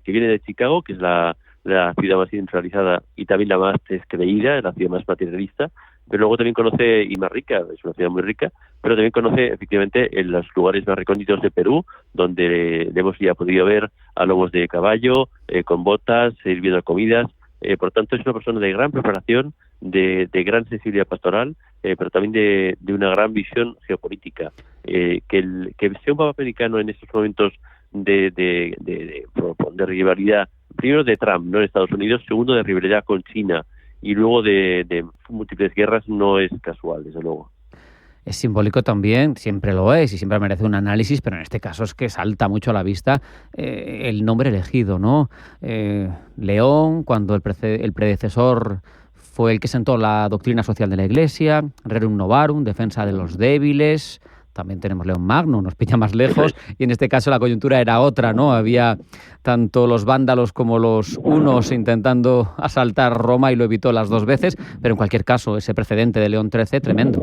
viene de Chicago, que es la ciudad más centralizada y también la más descreída, la ciudad más materialista, pero luego también conoce, y más rica, es una ciudad muy rica, pero también conoce efectivamente en los lugares más recónditos de Perú, donde hemos ya podido ver a lomos de caballo, con botas, sirviendo comidas. Por tanto, es una persona de gran preparación, de gran sensibilidad pastoral, pero también de una gran visión geopolítica. Que sea un papa americano en estos momentos de rivalidad, primero de Trump, no en Estados Unidos, segundo de rivalidad con China y luego de múltiples guerras, no es casual, desde luego. Es simbólico también, siempre lo es y siempre merece un análisis, pero en este caso es que salta mucho a la vista el nombre elegido, ¿no? León, cuando el predecesor fue el que sentó la doctrina social de la Iglesia, Rerum Novarum, defensa de los débiles. También tenemos León Magno, nos pilla más lejos, y en este caso la coyuntura era otra, ¿no? Había tanto los vándalos como los hunos intentando asaltar Roma y lo evitó las dos veces, pero en cualquier caso, ese precedente de León XIII, tremendo.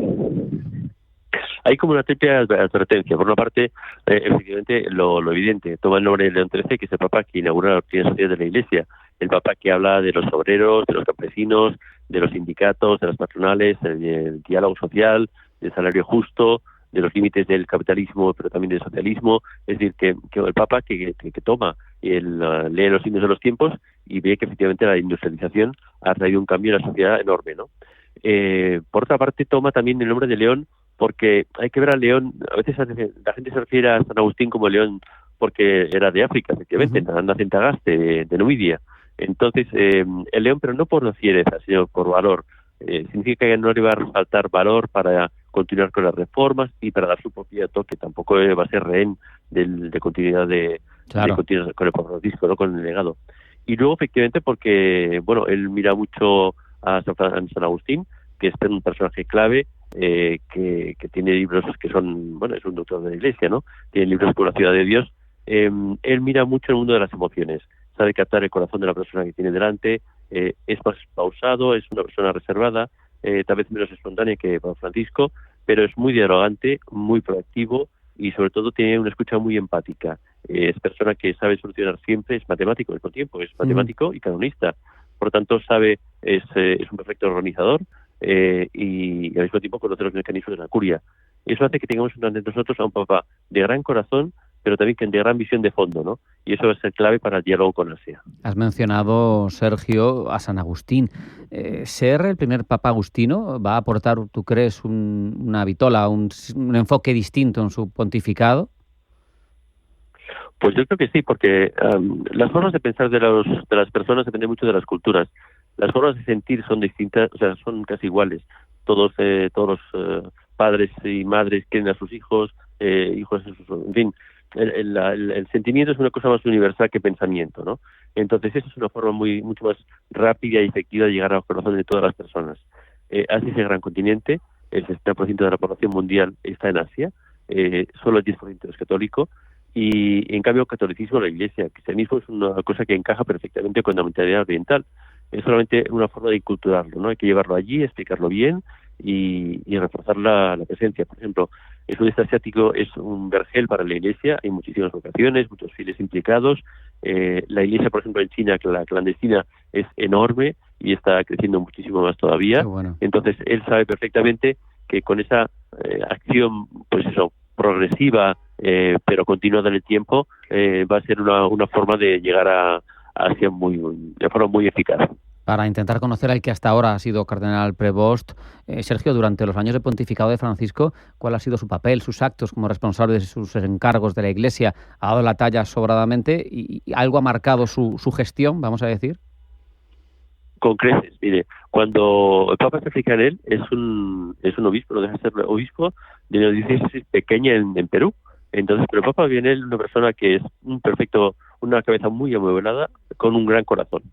Hay como una triple advertencia. Por una parte, efectivamente, lo evidente, toma el nombre de León XIII, que es el papa que inaugura la doctrina social de la Iglesia, el papa que habla de los obreros, de los campesinos, de los sindicatos, de las patronales, el diálogo social, del salario justo, de los límites del capitalismo, pero también del socialismo. Es decir, que el Papa que toma y lee los signos de los tiempos y ve que efectivamente la industrialización ha traído un cambio en la sociedad enorme, ¿no? Por otra parte, toma también el nombre de León porque hay que ver a León, a veces la gente se refiere a San Agustín como León porque era de África, efectivamente, anda en Tagaste, de Numidia. Entonces, el León, pero no por fiereza, sino por valor. Significa que no le va a resaltar valor para continuar con las reformas y para dar su propio toque. Tampoco va a ser rehén de continuidad de continuar con el Papa Francisco, ¿no? Con el legado. Y luego, efectivamente, porque él mira mucho a San Agustín, que es un personaje clave, que tiene libros que son, es un doctor de la Iglesia, ¿no? Tiene libros como La ciudad de Dios. Él mira mucho el mundo de las emociones, sabe captar el corazón de la persona que tiene delante, es más pausado, es una persona reservada, tal vez menos espontánea que Papa Francisco, pero es muy dialogante, muy proactivo y sobre todo tiene una escucha muy empática. Es persona que sabe solucionar siempre, es matemático al mismo tiempo, es matemático y canonista. Por lo tanto, es un perfecto organizador y al mismo tiempo conoce los mecanismos de la curia. Eso hace que tengamos ante nosotros a un papa de gran corazón, pero también de gran visión de fondo, ¿no? Y eso va a ser clave para el diálogo con Asia. Has mencionado, Sergio, a San Agustín. ¿Ser el primer papa agustino va a aportar, tú crees, una vitola, un enfoque distinto en su pontificado? Pues yo creo que sí, porque las formas de pensar de las personas dependen mucho de las culturas. Las formas de sentir son distintas, o sea, son casi iguales. Todos los padres y madres quieren a sus hijos, en fin. El sentimiento es una cosa más universal que pensamiento, ¿no? Entonces esa es una forma mucho más rápida y efectiva de llegar al corazón de todas las personas. Asia es el gran continente, el 60% de la población mundial está en Asia, solo el 10% es católico, y en cambio el catolicismo, la Iglesia, el cristianismo es una cosa que encaja perfectamente con la mentalidad oriental. Es solamente una forma de inculturarlo, ¿no? Hay que llevarlo allí, explicarlo bien y reforzar la presencia. Por ejemplo, el sudeste asiático es un vergel para la Iglesia, hay muchísimas vocaciones, muchos fieles implicados. La Iglesia, por ejemplo, en China, que la clandestina es enorme y está creciendo muchísimo más todavía. Bueno. Entonces, él sabe perfectamente que con esa acción, progresiva, pero continuada en el tiempo, va a ser una forma de llegar a Asia de forma muy eficaz. Para intentar conocer al que hasta ahora ha sido cardenal Prevost, Sergio, durante los años de pontificado de Francisco, ¿cuál ha sido su papel, sus actos como responsable de sus encargos de la Iglesia? ¿Ha dado la talla sobradamente y algo ha marcado su gestión, vamos a decir? Con creces, mire, cuando el Papa se fija en él, es un obispo, no deja de ser obispo de una diócesis pequeña en Perú. Entonces, pero el Papa viene él una persona que es una cabeza muy amueblada, con un gran corazón.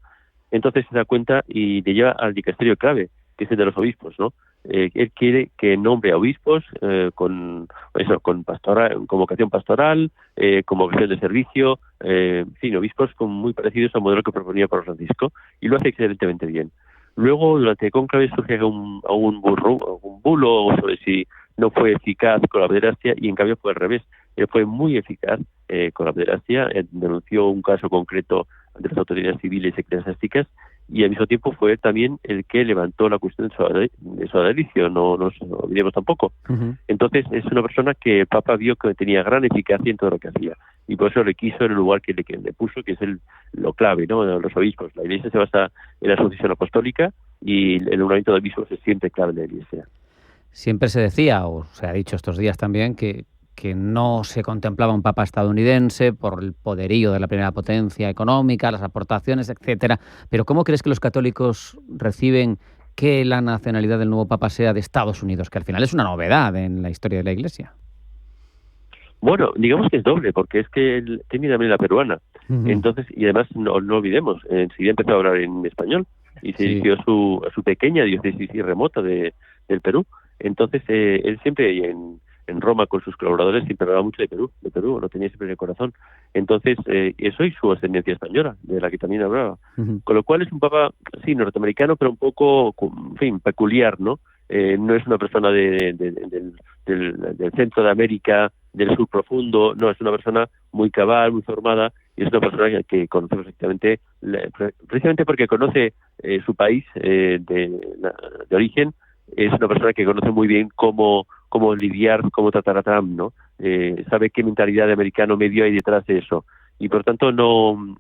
Entonces se da cuenta y le lleva al dicasterio clave, que es el de los obispos, ¿no? Él quiere que nombre a obispos con vocación pastoral, con vocación de servicio, obispos muy parecidos al modelo que proponía Papa Francisco, y lo hace excelentemente bien. Luego, durante el cónclave surge algún bulo sobre si no fue eficaz con la pederastia, y en cambio fue al revés. Él fue muy eficaz con la pederastia, denunció un caso concreto ante las autoridades civiles y eclesiásticas, y al mismo tiempo fue también el que levantó la cuestión de su adelicio, no nos olvidemos tampoco. Entonces es una persona que el Papa vio que tenía gran eficacia en todo lo que hacía, y por eso le quiso en el lugar que le puso, que es lo clave, ¿no? Los obispos. La Iglesia se basa en la sucesión apostólica, y el nombramiento de obispos es siempre clave en la Iglesia. Siempre se decía, o se ha dicho estos días también, que no se contemplaba un papa estadounidense por el poderío de la primera potencia económica, las aportaciones, etcétera. Pero ¿cómo crees que los católicos reciben que la nacionalidad del nuevo papa sea de Estados Unidos, que al final es una novedad en la historia de la Iglesia? Bueno, digamos que es doble, porque es que él tiene también la peruana. Entonces, y además no olvidemos, enseguida empezó a hablar en español y se dirigió a su pequeña diócesis y remota del Perú. Entonces, él siempre en Roma con sus colaboradores siempre hablaba mucho de Perú, lo tenía siempre en el corazón. Entonces, eso y su ascendencia española, de la que también hablaba. Con lo cual es un papa, sí, norteamericano, pero un poco, en fin, peculiar, ¿no? No es una persona del centro de América, del sur profundo, no, es una persona muy cabal, muy formada, y es una persona que conoce perfectamente, precisamente porque conoce su país de origen. Es una persona que conoce muy bien cómo lidiar, cómo tratar a Trump, ¿no? Sabe qué mentalidad de americano medio hay detrás de eso. Y por tanto no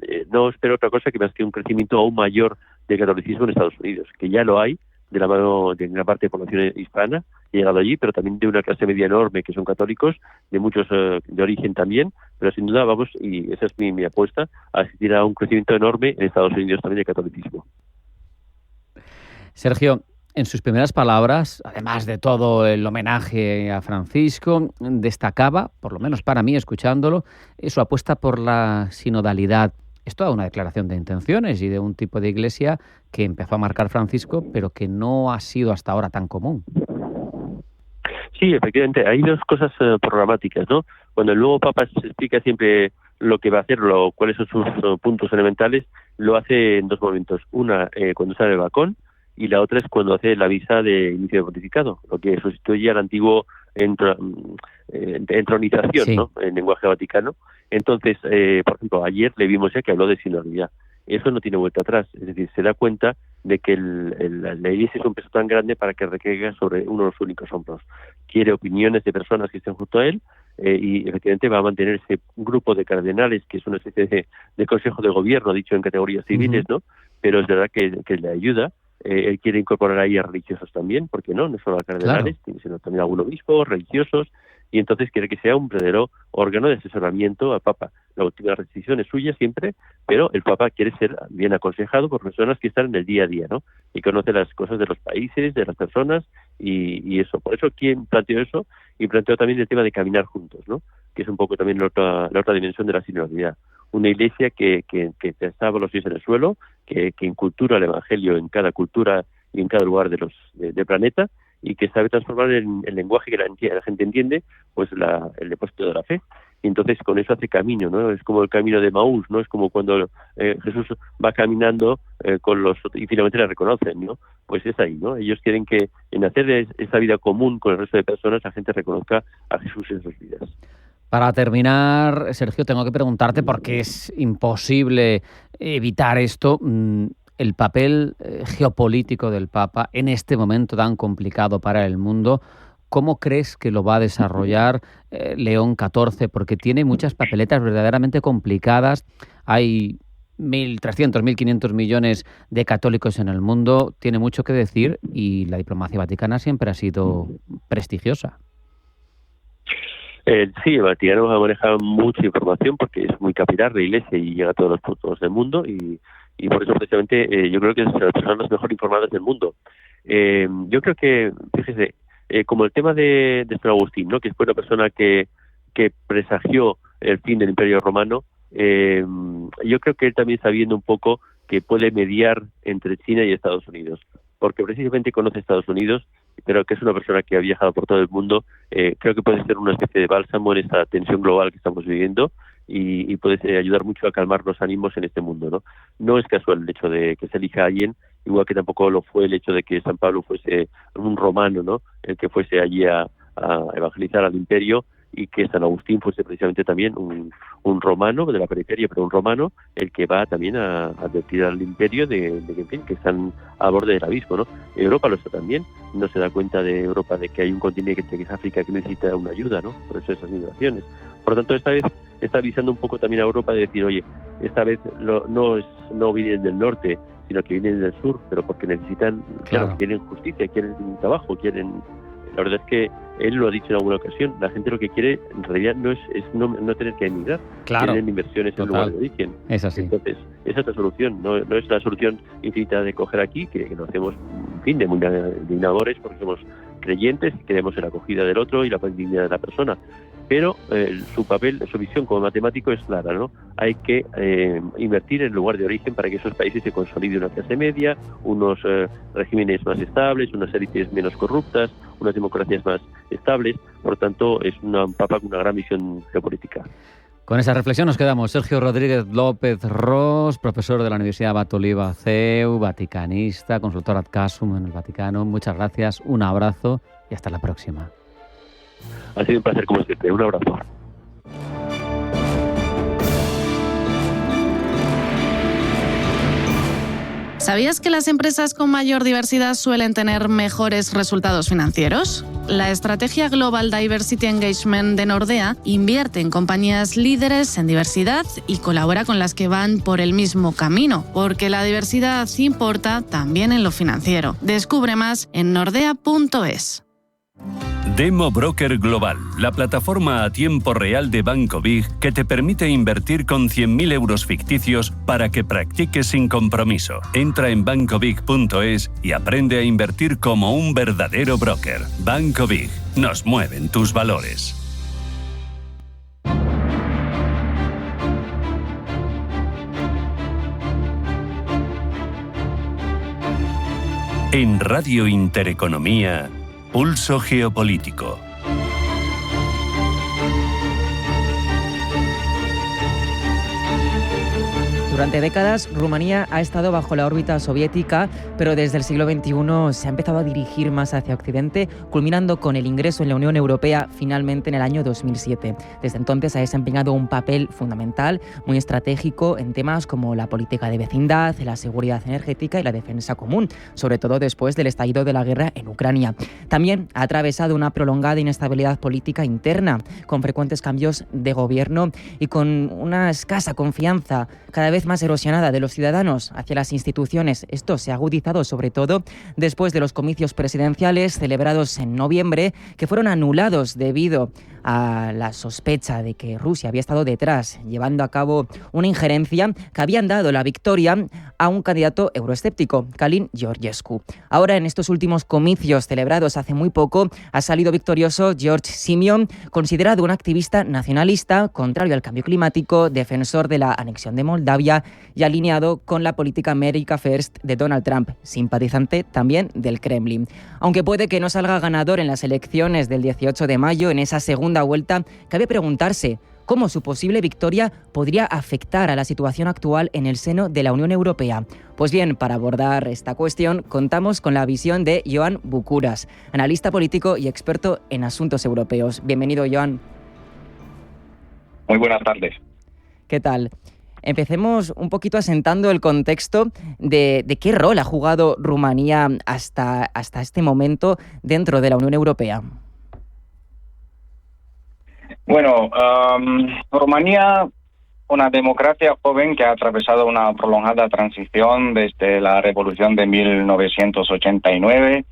espero otra cosa que más que un crecimiento aún mayor del catolicismo en Estados Unidos, que ya lo hay, de la mano de una parte de población hispana, ha llegado allí, pero también de una clase media enorme que son católicos, de muchos de origen también, pero sin duda vamos, y esa es mi apuesta, a asistir a un crecimiento enorme en Estados Unidos también del catolicismo. Sergio, en sus primeras palabras, además de todo el homenaje a Francisco, destacaba, por lo menos para mí escuchándolo, su apuesta por la sinodalidad. Es toda una declaración de intenciones y de un tipo de iglesia que empezó a marcar Francisco, pero que no ha sido hasta ahora tan común. Sí, efectivamente, hay dos cosas programáticas, ¿no? Cuando el nuevo Papa se explica siempre lo que va a hacer, cuáles son sus puntos elementales, lo hace en dos momentos. Una, cuando sale del balcón, y la otra es cuando hace la misa de inicio de pontificado, lo que sustituye al antiguo entronización, sí, ¿no? En lenguaje vaticano. Entonces, por ejemplo, ayer le vimos ya que habló de sinodalidad. Eso no tiene vuelta atrás, es decir, se da cuenta de que la Iglesia es un peso tan grande para que recaiga sobre uno de los únicos hombros. Quiere opiniones de personas que estén junto a él, y efectivamente va a mantener ese grupo de cardenales, que es una especie de consejo de gobierno, dicho en categorías civiles, ¿no? Pero es verdad que le ayuda. Él quiere incorporar ahí a religiosos también, porque no solo a cardenales, sino también a algunos obispos, religiosos, y entonces quiere que sea un verdadero órgano de asesoramiento al Papa. La última decisión es suya siempre, pero el Papa quiere ser bien aconsejado por personas que están en el día a día, ¿no? Y conoce las cosas de los países, de las personas, y eso. Por eso, ¿quién planteó eso? Y planteó también el tema de caminar juntos, ¿no? Que es un poco también la otra dimensión de la sinodalidad. Una iglesia que estaba los pies en el suelo, que incultura el Evangelio en cada cultura y en cada lugar del planeta, y que sabe transformar en el lenguaje que la gente entiende, pues el depósito de la fe. Y entonces con eso hace camino, ¿no? Es como el camino de Maús, ¿no? Es como cuando Jesús va caminando con los otros y finalmente le reconocen, ¿no? Pues es ahí, ¿no? Ellos quieren que en hacer esa vida común con el resto de personas la gente reconozca a Jesús en sus vidas. Para terminar, Sergio, tengo que preguntarte, porque es imposible evitar esto, el papel geopolítico del Papa en este momento tan complicado para el mundo. ¿Cómo crees que lo va a desarrollar León XIV? Porque tiene muchas papeletas verdaderamente complicadas. Hay 1.300, 1.500 millones de católicos en el mundo. Tiene mucho que decir y la diplomacia vaticana siempre ha sido prestigiosa. Sí, el Vaticano maneja mucha información porque es muy capilar la Iglesia y llega a todos los puntos del mundo, y por eso precisamente yo creo que es las personas mejor informadas del mundo. Yo creo que, fíjese, como el tema de San Agustín, ¿no? Que fue una persona que presagió el fin del Imperio Romano, yo creo que él también está viendo un poco que puede mediar entre China y Estados Unidos. porque precisamente conoce Estados Unidos, pero que es una persona que ha viajado por todo el mundo. Creo que puede ser una especie de bálsamo en esta tensión global que estamos viviendo y puede ayudar mucho a calmar los ánimos en este mundo, ¿no? No es casual el hecho de que se elija a alguien, igual que tampoco lo fue el hecho de que San Pablo fuese un romano, ¿no? El que fuese allí a evangelizar al imperio, y que San Agustín fuese precisamente también un romano de la periferia, pero un romano el que va también a advertir al imperio de en fin, que están a borde del abismo, ¿no? Europa lo está también, no se da cuenta de Europa de que hay un continente que es África que necesita una ayuda, ¿no? Por eso esas migraciones. Por lo tanto, esta vez está avisando un poco también a Europa de decir, oye, esta vez no vienen del norte, sino que vienen del sur, pero porque necesitan, claro, quieren justicia, quieren trabajo, quieren... La verdad es que él lo ha dicho en alguna ocasión, la gente lo que quiere en realidad no es no tener que emigrar, quieren inversiones en lugar de origen. Es así. Entonces, esa es la solución, no es la solución infinita de coger aquí, que lo hacemos, en fin, de muy dignadores, porque somos creyentes y creemos en la acogida del otro y la dignidad de la persona. Pero su papel, su visión como matemático es clara, ¿no? Hay que invertir en el lugar de origen para que esos países se consolide una clase media, unos regímenes más estables, unas élites menos corruptas, unas democracias más estables. Por tanto, es un papa con una gran visión geopolítica. Con esa reflexión nos quedamos. Sergio Rodríguez López Ros, profesor de la Universidad Abat Oliba CEU, vaticanista, consultor ad casum en el Vaticano. Muchas gracias, un abrazo y hasta la próxima. Ha sido un placer como siempre. Un abrazo. ¿Sabías que las empresas con mayor diversidad suelen tener mejores resultados financieros? La estrategia Global Diversity Engagement de Nordea invierte en compañías líderes en diversidad y colabora con las que van por el mismo camino, porque la diversidad importa también en lo financiero. Descubre más en nordea.es. Demo Broker Global, la plataforma a tiempo real de Banco Big que te permite invertir con 100.000 euros ficticios para que practiques sin compromiso. Entra en bancobig.es y aprende a invertir como un verdadero broker. Banco Big, nos mueven tus valores. En Radio Intereconomía, Pulso Geopolítico. Durante décadas, Rumanía ha estado bajo la órbita soviética, pero desde el siglo XXI se ha empezado a dirigir más hacia Occidente, culminando con el ingreso en la Unión Europea finalmente en el año 2007. Desde entonces ha desempeñado un papel fundamental, muy estratégico en temas como la política de vecindad, la seguridad energética y la defensa común, sobre todo después del estallido de la guerra en Ucrania. También ha atravesado una prolongada inestabilidad política interna, con frecuentes cambios de gobierno y con una escasa confianza cada vez más erosionada de los ciudadanos hacia las instituciones. Esto se ha agudizado sobre todo después de los comicios presidenciales celebrados en noviembre, que fueron anulados debido a la sospecha de que Rusia había estado detrás, llevando a cabo una injerencia que habían dado la victoria a un candidato euroescéptico, Călin Georgescu. Ahora, en estos últimos comicios celebrados hace muy poco, ha salido victorioso George Simion, considerado un activista nacionalista, contrario al cambio climático, defensor de la anexión de Moldavia y alineado con la política America First de Donald Trump, simpatizante también del Kremlin. Aunque puede que no salga ganador en las elecciones del 18 de mayo, en esa segunda vuelta, cabe preguntarse cómo su posible victoria podría afectar a la situación actual en el seno de la Unión Europea. Pues bien, para abordar esta cuestión, contamos con la visión de Joan Bucuras, analista político y experto en asuntos europeos. Bienvenido, Joan. Muy buenas tardes. ¿Qué tal? Empecemos un poquito asentando el contexto de qué rol ha jugado Rumanía hasta este momento dentro de la Unión Europea. Bueno, Rumanía, una democracia joven que ha atravesado una prolongada transición desde la revolución de 1989,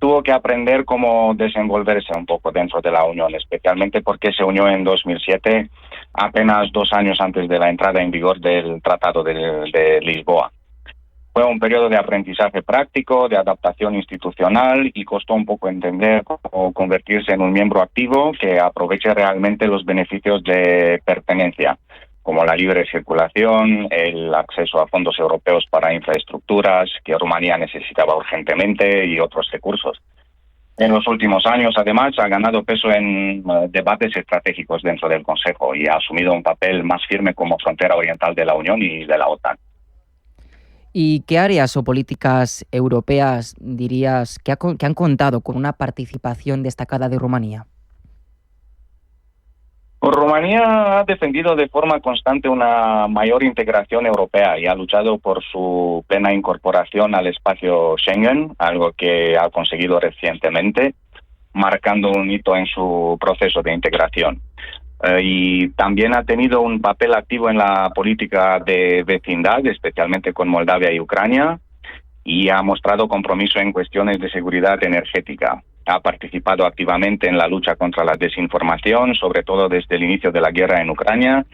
tuvo que aprender cómo desenvolverse un poco dentro de la Unión, especialmente porque se unió en 2007, apenas 2 años antes de la entrada en vigor del Tratado de Lisboa. Fue un periodo de aprendizaje práctico, de adaptación institucional y costó un poco entender cómo convertirse en un miembro activo que aproveche realmente los beneficios de pertenencia. como la libre circulación, el acceso a fondos europeos para infraestructuras que Rumanía necesitaba urgentemente y otros recursos. En los últimos años, además, ha ganado peso en debates estratégicos dentro del Consejo y ha asumido un papel más firme como frontera oriental de la Unión y de la OTAN. ¿Y qué áreas o políticas europeas dirías que han contado con una participación destacada de Rumanía? Rumanía ha defendido de forma constante una mayor integración europea y ha luchado por su plena incorporación al espacio Schengen, algo que ha conseguido recientemente, marcando un hito en su proceso de integración. Y también ha tenido un papel activo en la política de vecindad, especialmente con Moldavia y Ucrania, y ha mostrado compromiso en cuestiones de seguridad energética. Ha participado activamente en la lucha contra la desinformación, sobre todo desde el inicio de la guerra en Ucrania,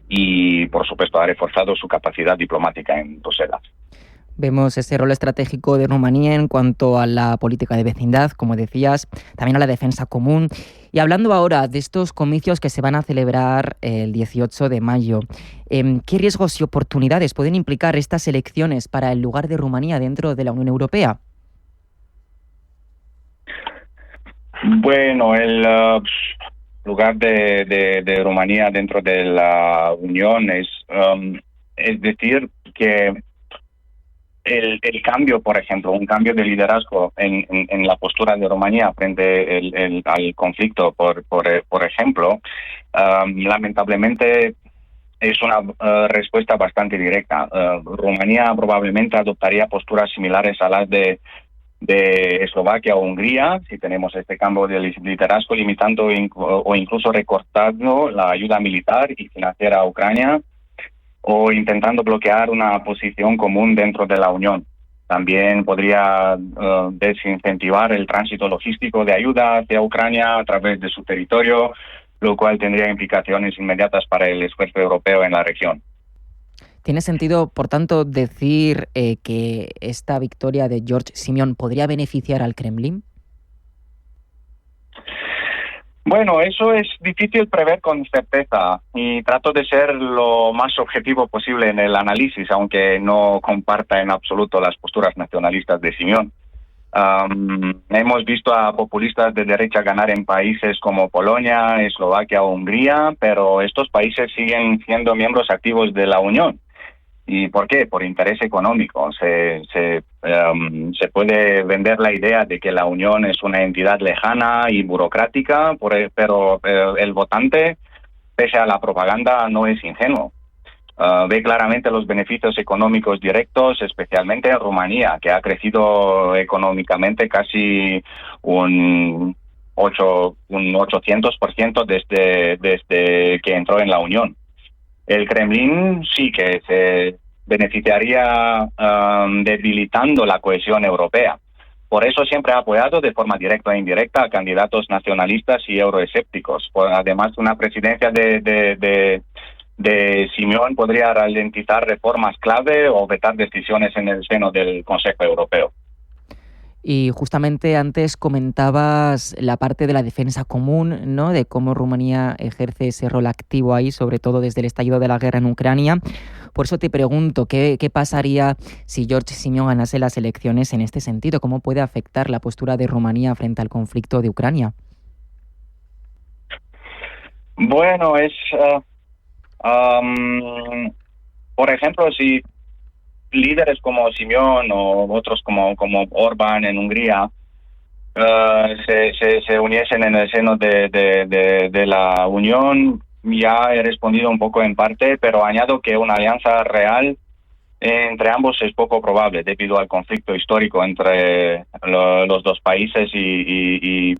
y, por supuesto, ha reforzado su capacidad diplomática en Bruselas. Vemos ese rol estratégico de Rumanía en cuanto a la política de vecindad, como decías, también a la defensa común. Y hablando ahora de estos comicios que se van a celebrar el 18 de mayo, ¿qué riesgos y oportunidades pueden implicar estas elecciones para el lugar de Rumanía dentro de la Unión Europea? Bueno, el lugar de Rumanía dentro de la Unión es decir que el cambio, por ejemplo, un cambio de liderazgo en la postura de Rumanía frente al conflicto, por ejemplo, lamentablemente es una respuesta bastante directa. Rumanía probablemente adoptaría posturas similares a las de Eslovaquia o Hungría, si tenemos este cambio de liderazgo, limitando o incluso recortando la ayuda militar y financiera a Ucrania, o intentando bloquear una posición común dentro de la Unión. También podría desincentivar el tránsito logístico de ayuda hacia Ucrania a través de su territorio, lo cual tendría implicaciones inmediatas para el esfuerzo europeo en la región. ¿Tiene sentido, por tanto, decir que esta victoria de George Simeón podría beneficiar al Kremlin? Bueno, eso es difícil prever con certeza y trato de ser lo más objetivo posible en el análisis, aunque no comparta en absoluto las posturas nacionalistas de Simeón. Hemos visto a populistas de derecha ganar en países como Polonia, Eslovaquia o Hungría, pero estos países siguen siendo miembros activos de la Unión. ¿Y por qué? Por interés económico. Se puede vender la idea de que la Unión es una entidad lejana y burocrática, pero el votante, pese a la propaganda, no es ingenuo. Ve claramente los beneficios económicos directos, especialmente en Rumanía, que ha crecido económicamente casi un 800% desde que entró en la Unión. El Kremlin sí que se beneficiaría debilitando la cohesión europea. Por eso siempre ha apoyado de forma directa e indirecta a candidatos nacionalistas y euroescépticos. Además, una presidencia de Simeón podría ralentizar reformas clave o vetar decisiones en el seno del Consejo Europeo. Y justamente antes comentabas la parte de la defensa común, ¿no? De cómo Rumanía ejerce ese rol activo ahí, sobre todo desde el estallido de la guerra en Ucrania. Por eso te pregunto, ¿qué pasaría si George Simeón ganase las elecciones en este sentido? ¿Cómo puede afectar la postura de Rumanía frente al conflicto de Ucrania? Bueno, por ejemplo, si líderes como Simeón o otros como Orbán en Hungría se uniesen en el seno de la Unión, ya he respondido un poco en parte, pero añado que una alianza real entre ambos es poco probable debido al conflicto histórico entre los dos países y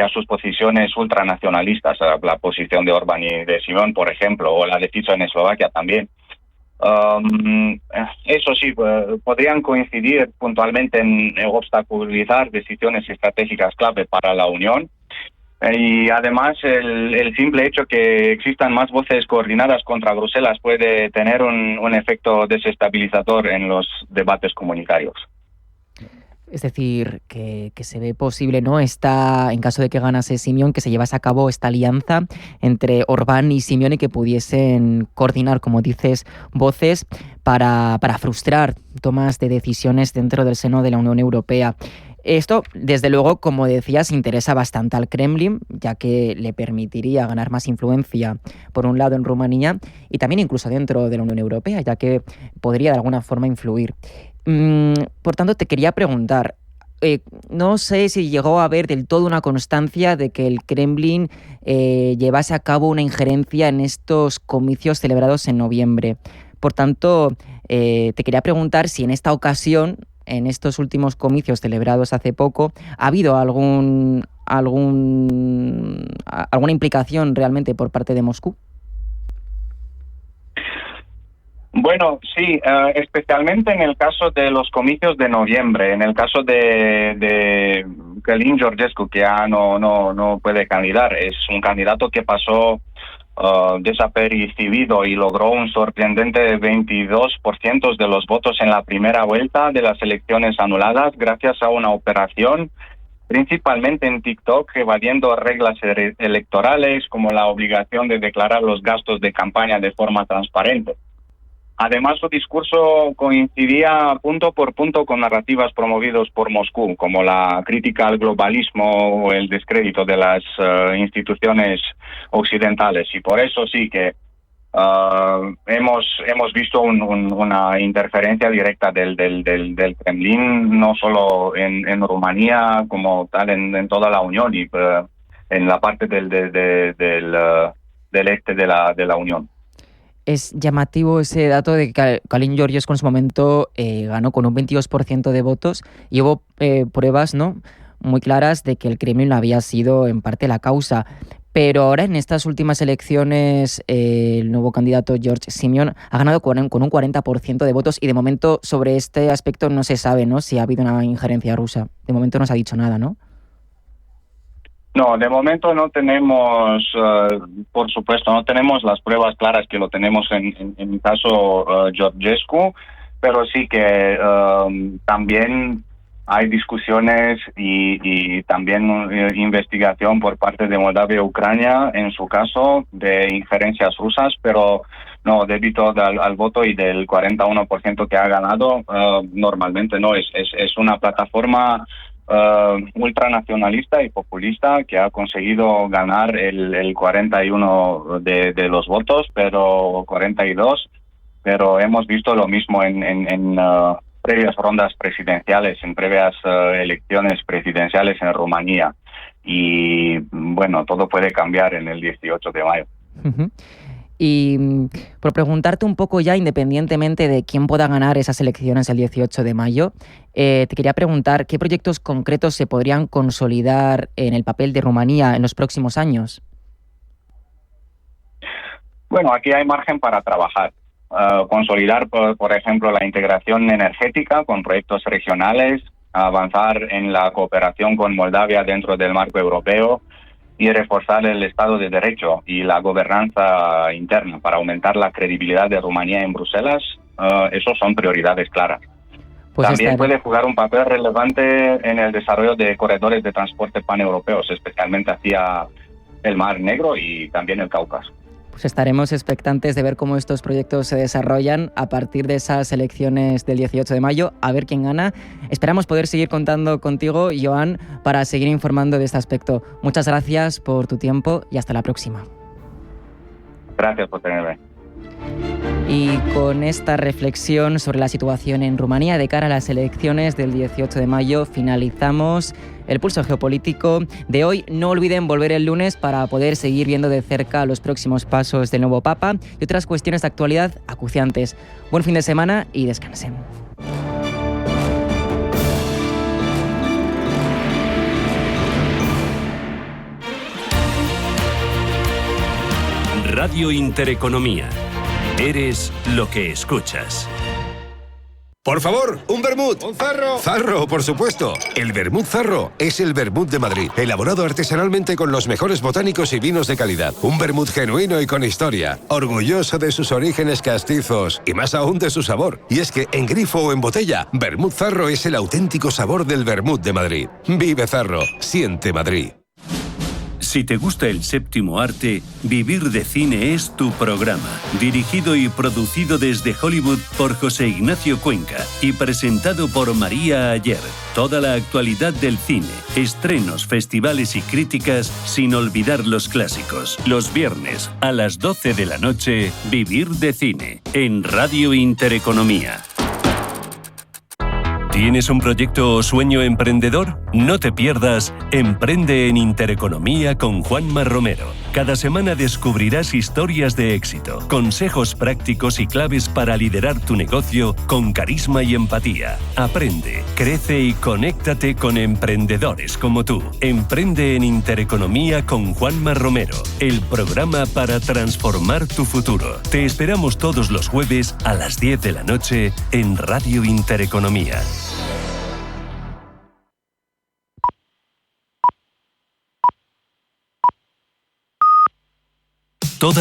a sus posiciones ultranacionalistas, la posición de Orbán y de Simeón, por ejemplo, o la de Fico en Eslovaquia también. Eso sí, podrían coincidir puntualmente en obstaculizar decisiones estratégicas clave para la Unión, y además el simple hecho que existan más voces coordinadas contra Bruselas puede tener un efecto desestabilizador en los debates comunitarios. Es decir, que se ve posible, ¿no? En caso de que ganase Simeón, que se llevase a cabo esta alianza entre Orbán y Simeón y que pudiesen coordinar, como dices, voces para frustrar tomas de decisiones dentro del seno de la Unión Europea. Esto, desde luego, como decías, interesa bastante al Kremlin, ya que le permitiría ganar más influencia, por un lado, en Rumanía y también incluso dentro de la Unión Europea, ya que podría de alguna forma influir. Por tanto, te quería preguntar, no sé si llegó a haber del todo una constancia de que el Kremlin llevase a cabo una injerencia en estos comicios celebrados en noviembre. Por tanto, te quería preguntar si en esta ocasión, en estos últimos comicios celebrados hace poco, ha habido alguna implicación realmente por parte de Moscú. Bueno, sí, especialmente en el caso de los comicios de noviembre, en el caso de Călin Georgescu, que ya no puede candidatar, es un candidato que pasó desapercibido y logró un sorprendente 22% de los votos en la primera vuelta de las elecciones anuladas gracias a una operación principalmente en TikTok, evadiendo reglas electorales como la obligación de declarar los gastos de campaña de forma transparente. Además, su discurso coincidía punto por punto con narrativas promovidas por Moscú, como la crítica al globalismo o el descrédito de las instituciones occidentales. Y por eso sí que hemos visto una interferencia directa del Kremlin, no solo en Rumanía, como tal en toda la Unión y en la parte del este de la Unión. Es llamativo ese dato de que Călin Georgescu en su momento ganó con un 22% de votos y hubo pruebas, ¿no?, muy claras de que el Kremlin había sido en parte la causa. Pero ahora en estas últimas elecciones el nuevo candidato George Simeon ha ganado con un 40% de votos y de momento sobre este aspecto no se sabe, ¿no?, si ha habido una injerencia rusa. De momento no se ha dicho nada, ¿no? No, de momento no tenemos, por supuesto, no tenemos las pruebas claras que lo tenemos en el caso Georgescu, pero sí que también hay discusiones y también investigación por parte de Moldavia y Ucrania, en su caso, de injerencias rusas, pero no, debido al voto y del 41% que ha ganado, normalmente no, es una plataforma ultranacionalista y populista que ha conseguido ganar el 41 de los votos, pero 42, pero hemos visto lo mismo en previas rondas presidenciales, en previas elecciones presidenciales en Rumanía. Y bueno, todo puede cambiar en el 18 de mayo. Uh-huh. Y por preguntarte un poco ya, independientemente de quién pueda ganar esas elecciones el 18 de mayo, te quería preguntar qué proyectos concretos se podrían consolidar en el papel de Rumanía en los próximos años. Bueno, aquí hay margen para trabajar. Consolidar, por ejemplo, la integración energética con proyectos regionales, avanzar en la cooperación con Moldavia dentro del marco europeo, y reforzar el Estado de Derecho y la gobernanza interna para aumentar la credibilidad de Rumanía en Bruselas. Esos son prioridades claras. Pues también puede jugar un papel relevante en el desarrollo de corredores de transporte paneuropeos, especialmente hacia el Mar Negro y también el Cáucaso. Pues estaremos expectantes de ver cómo estos proyectos se desarrollan a partir de esas elecciones del 18 de mayo, a ver quién gana. Esperamos poder seguir contando contigo, Joan, para seguir informando de este aspecto. Muchas gracias por tu tiempo y hasta la próxima. Gracias por tenerme. Y con esta reflexión sobre la situación en Rumanía de cara a las elecciones del 18 de mayo finalizamos el pulso geopolítico de hoy. No olviden volver el lunes para poder seguir viendo de cerca los próximos pasos del nuevo Papa y otras cuestiones de actualidad acuciantes. Buen fin de semana y descansen. Radio Intereconomía. Eres lo que escuchas. Por favor, un vermut. Un zarro. Zarro, por supuesto. El vermut Zarro es el vermut de Madrid, elaborado artesanalmente con los mejores botánicos y vinos de calidad. Un vermut genuino y con historia, orgulloso de sus orígenes castizos y más aún de su sabor. Y es que en grifo o en botella, vermut Zarro es el auténtico sabor del vermut de Madrid. Vive Zarro, siente Madrid. Si te gusta el séptimo arte, Vivir de Cine es tu programa. Dirigido y producido desde Hollywood por José Ignacio Cuenca y presentado por María Ayer. Toda la actualidad del cine, estrenos, festivales y críticas, sin olvidar los clásicos. Los viernes a las 12 de la noche, Vivir de Cine, en Radio Intereconomía. ¿Tienes un proyecto o sueño emprendedor? No te pierdas Emprende en Intereconomía con Juanma Romero. Cada semana descubrirás historias de éxito, consejos prácticos y claves para liderar tu negocio con carisma y empatía. Aprende, crece y conéctate con emprendedores como tú. Emprende en Intereconomía con Juanma Romero, el programa para transformar tu futuro. Te esperamos todos los jueves a las 10 de la noche en Radio Intereconomía.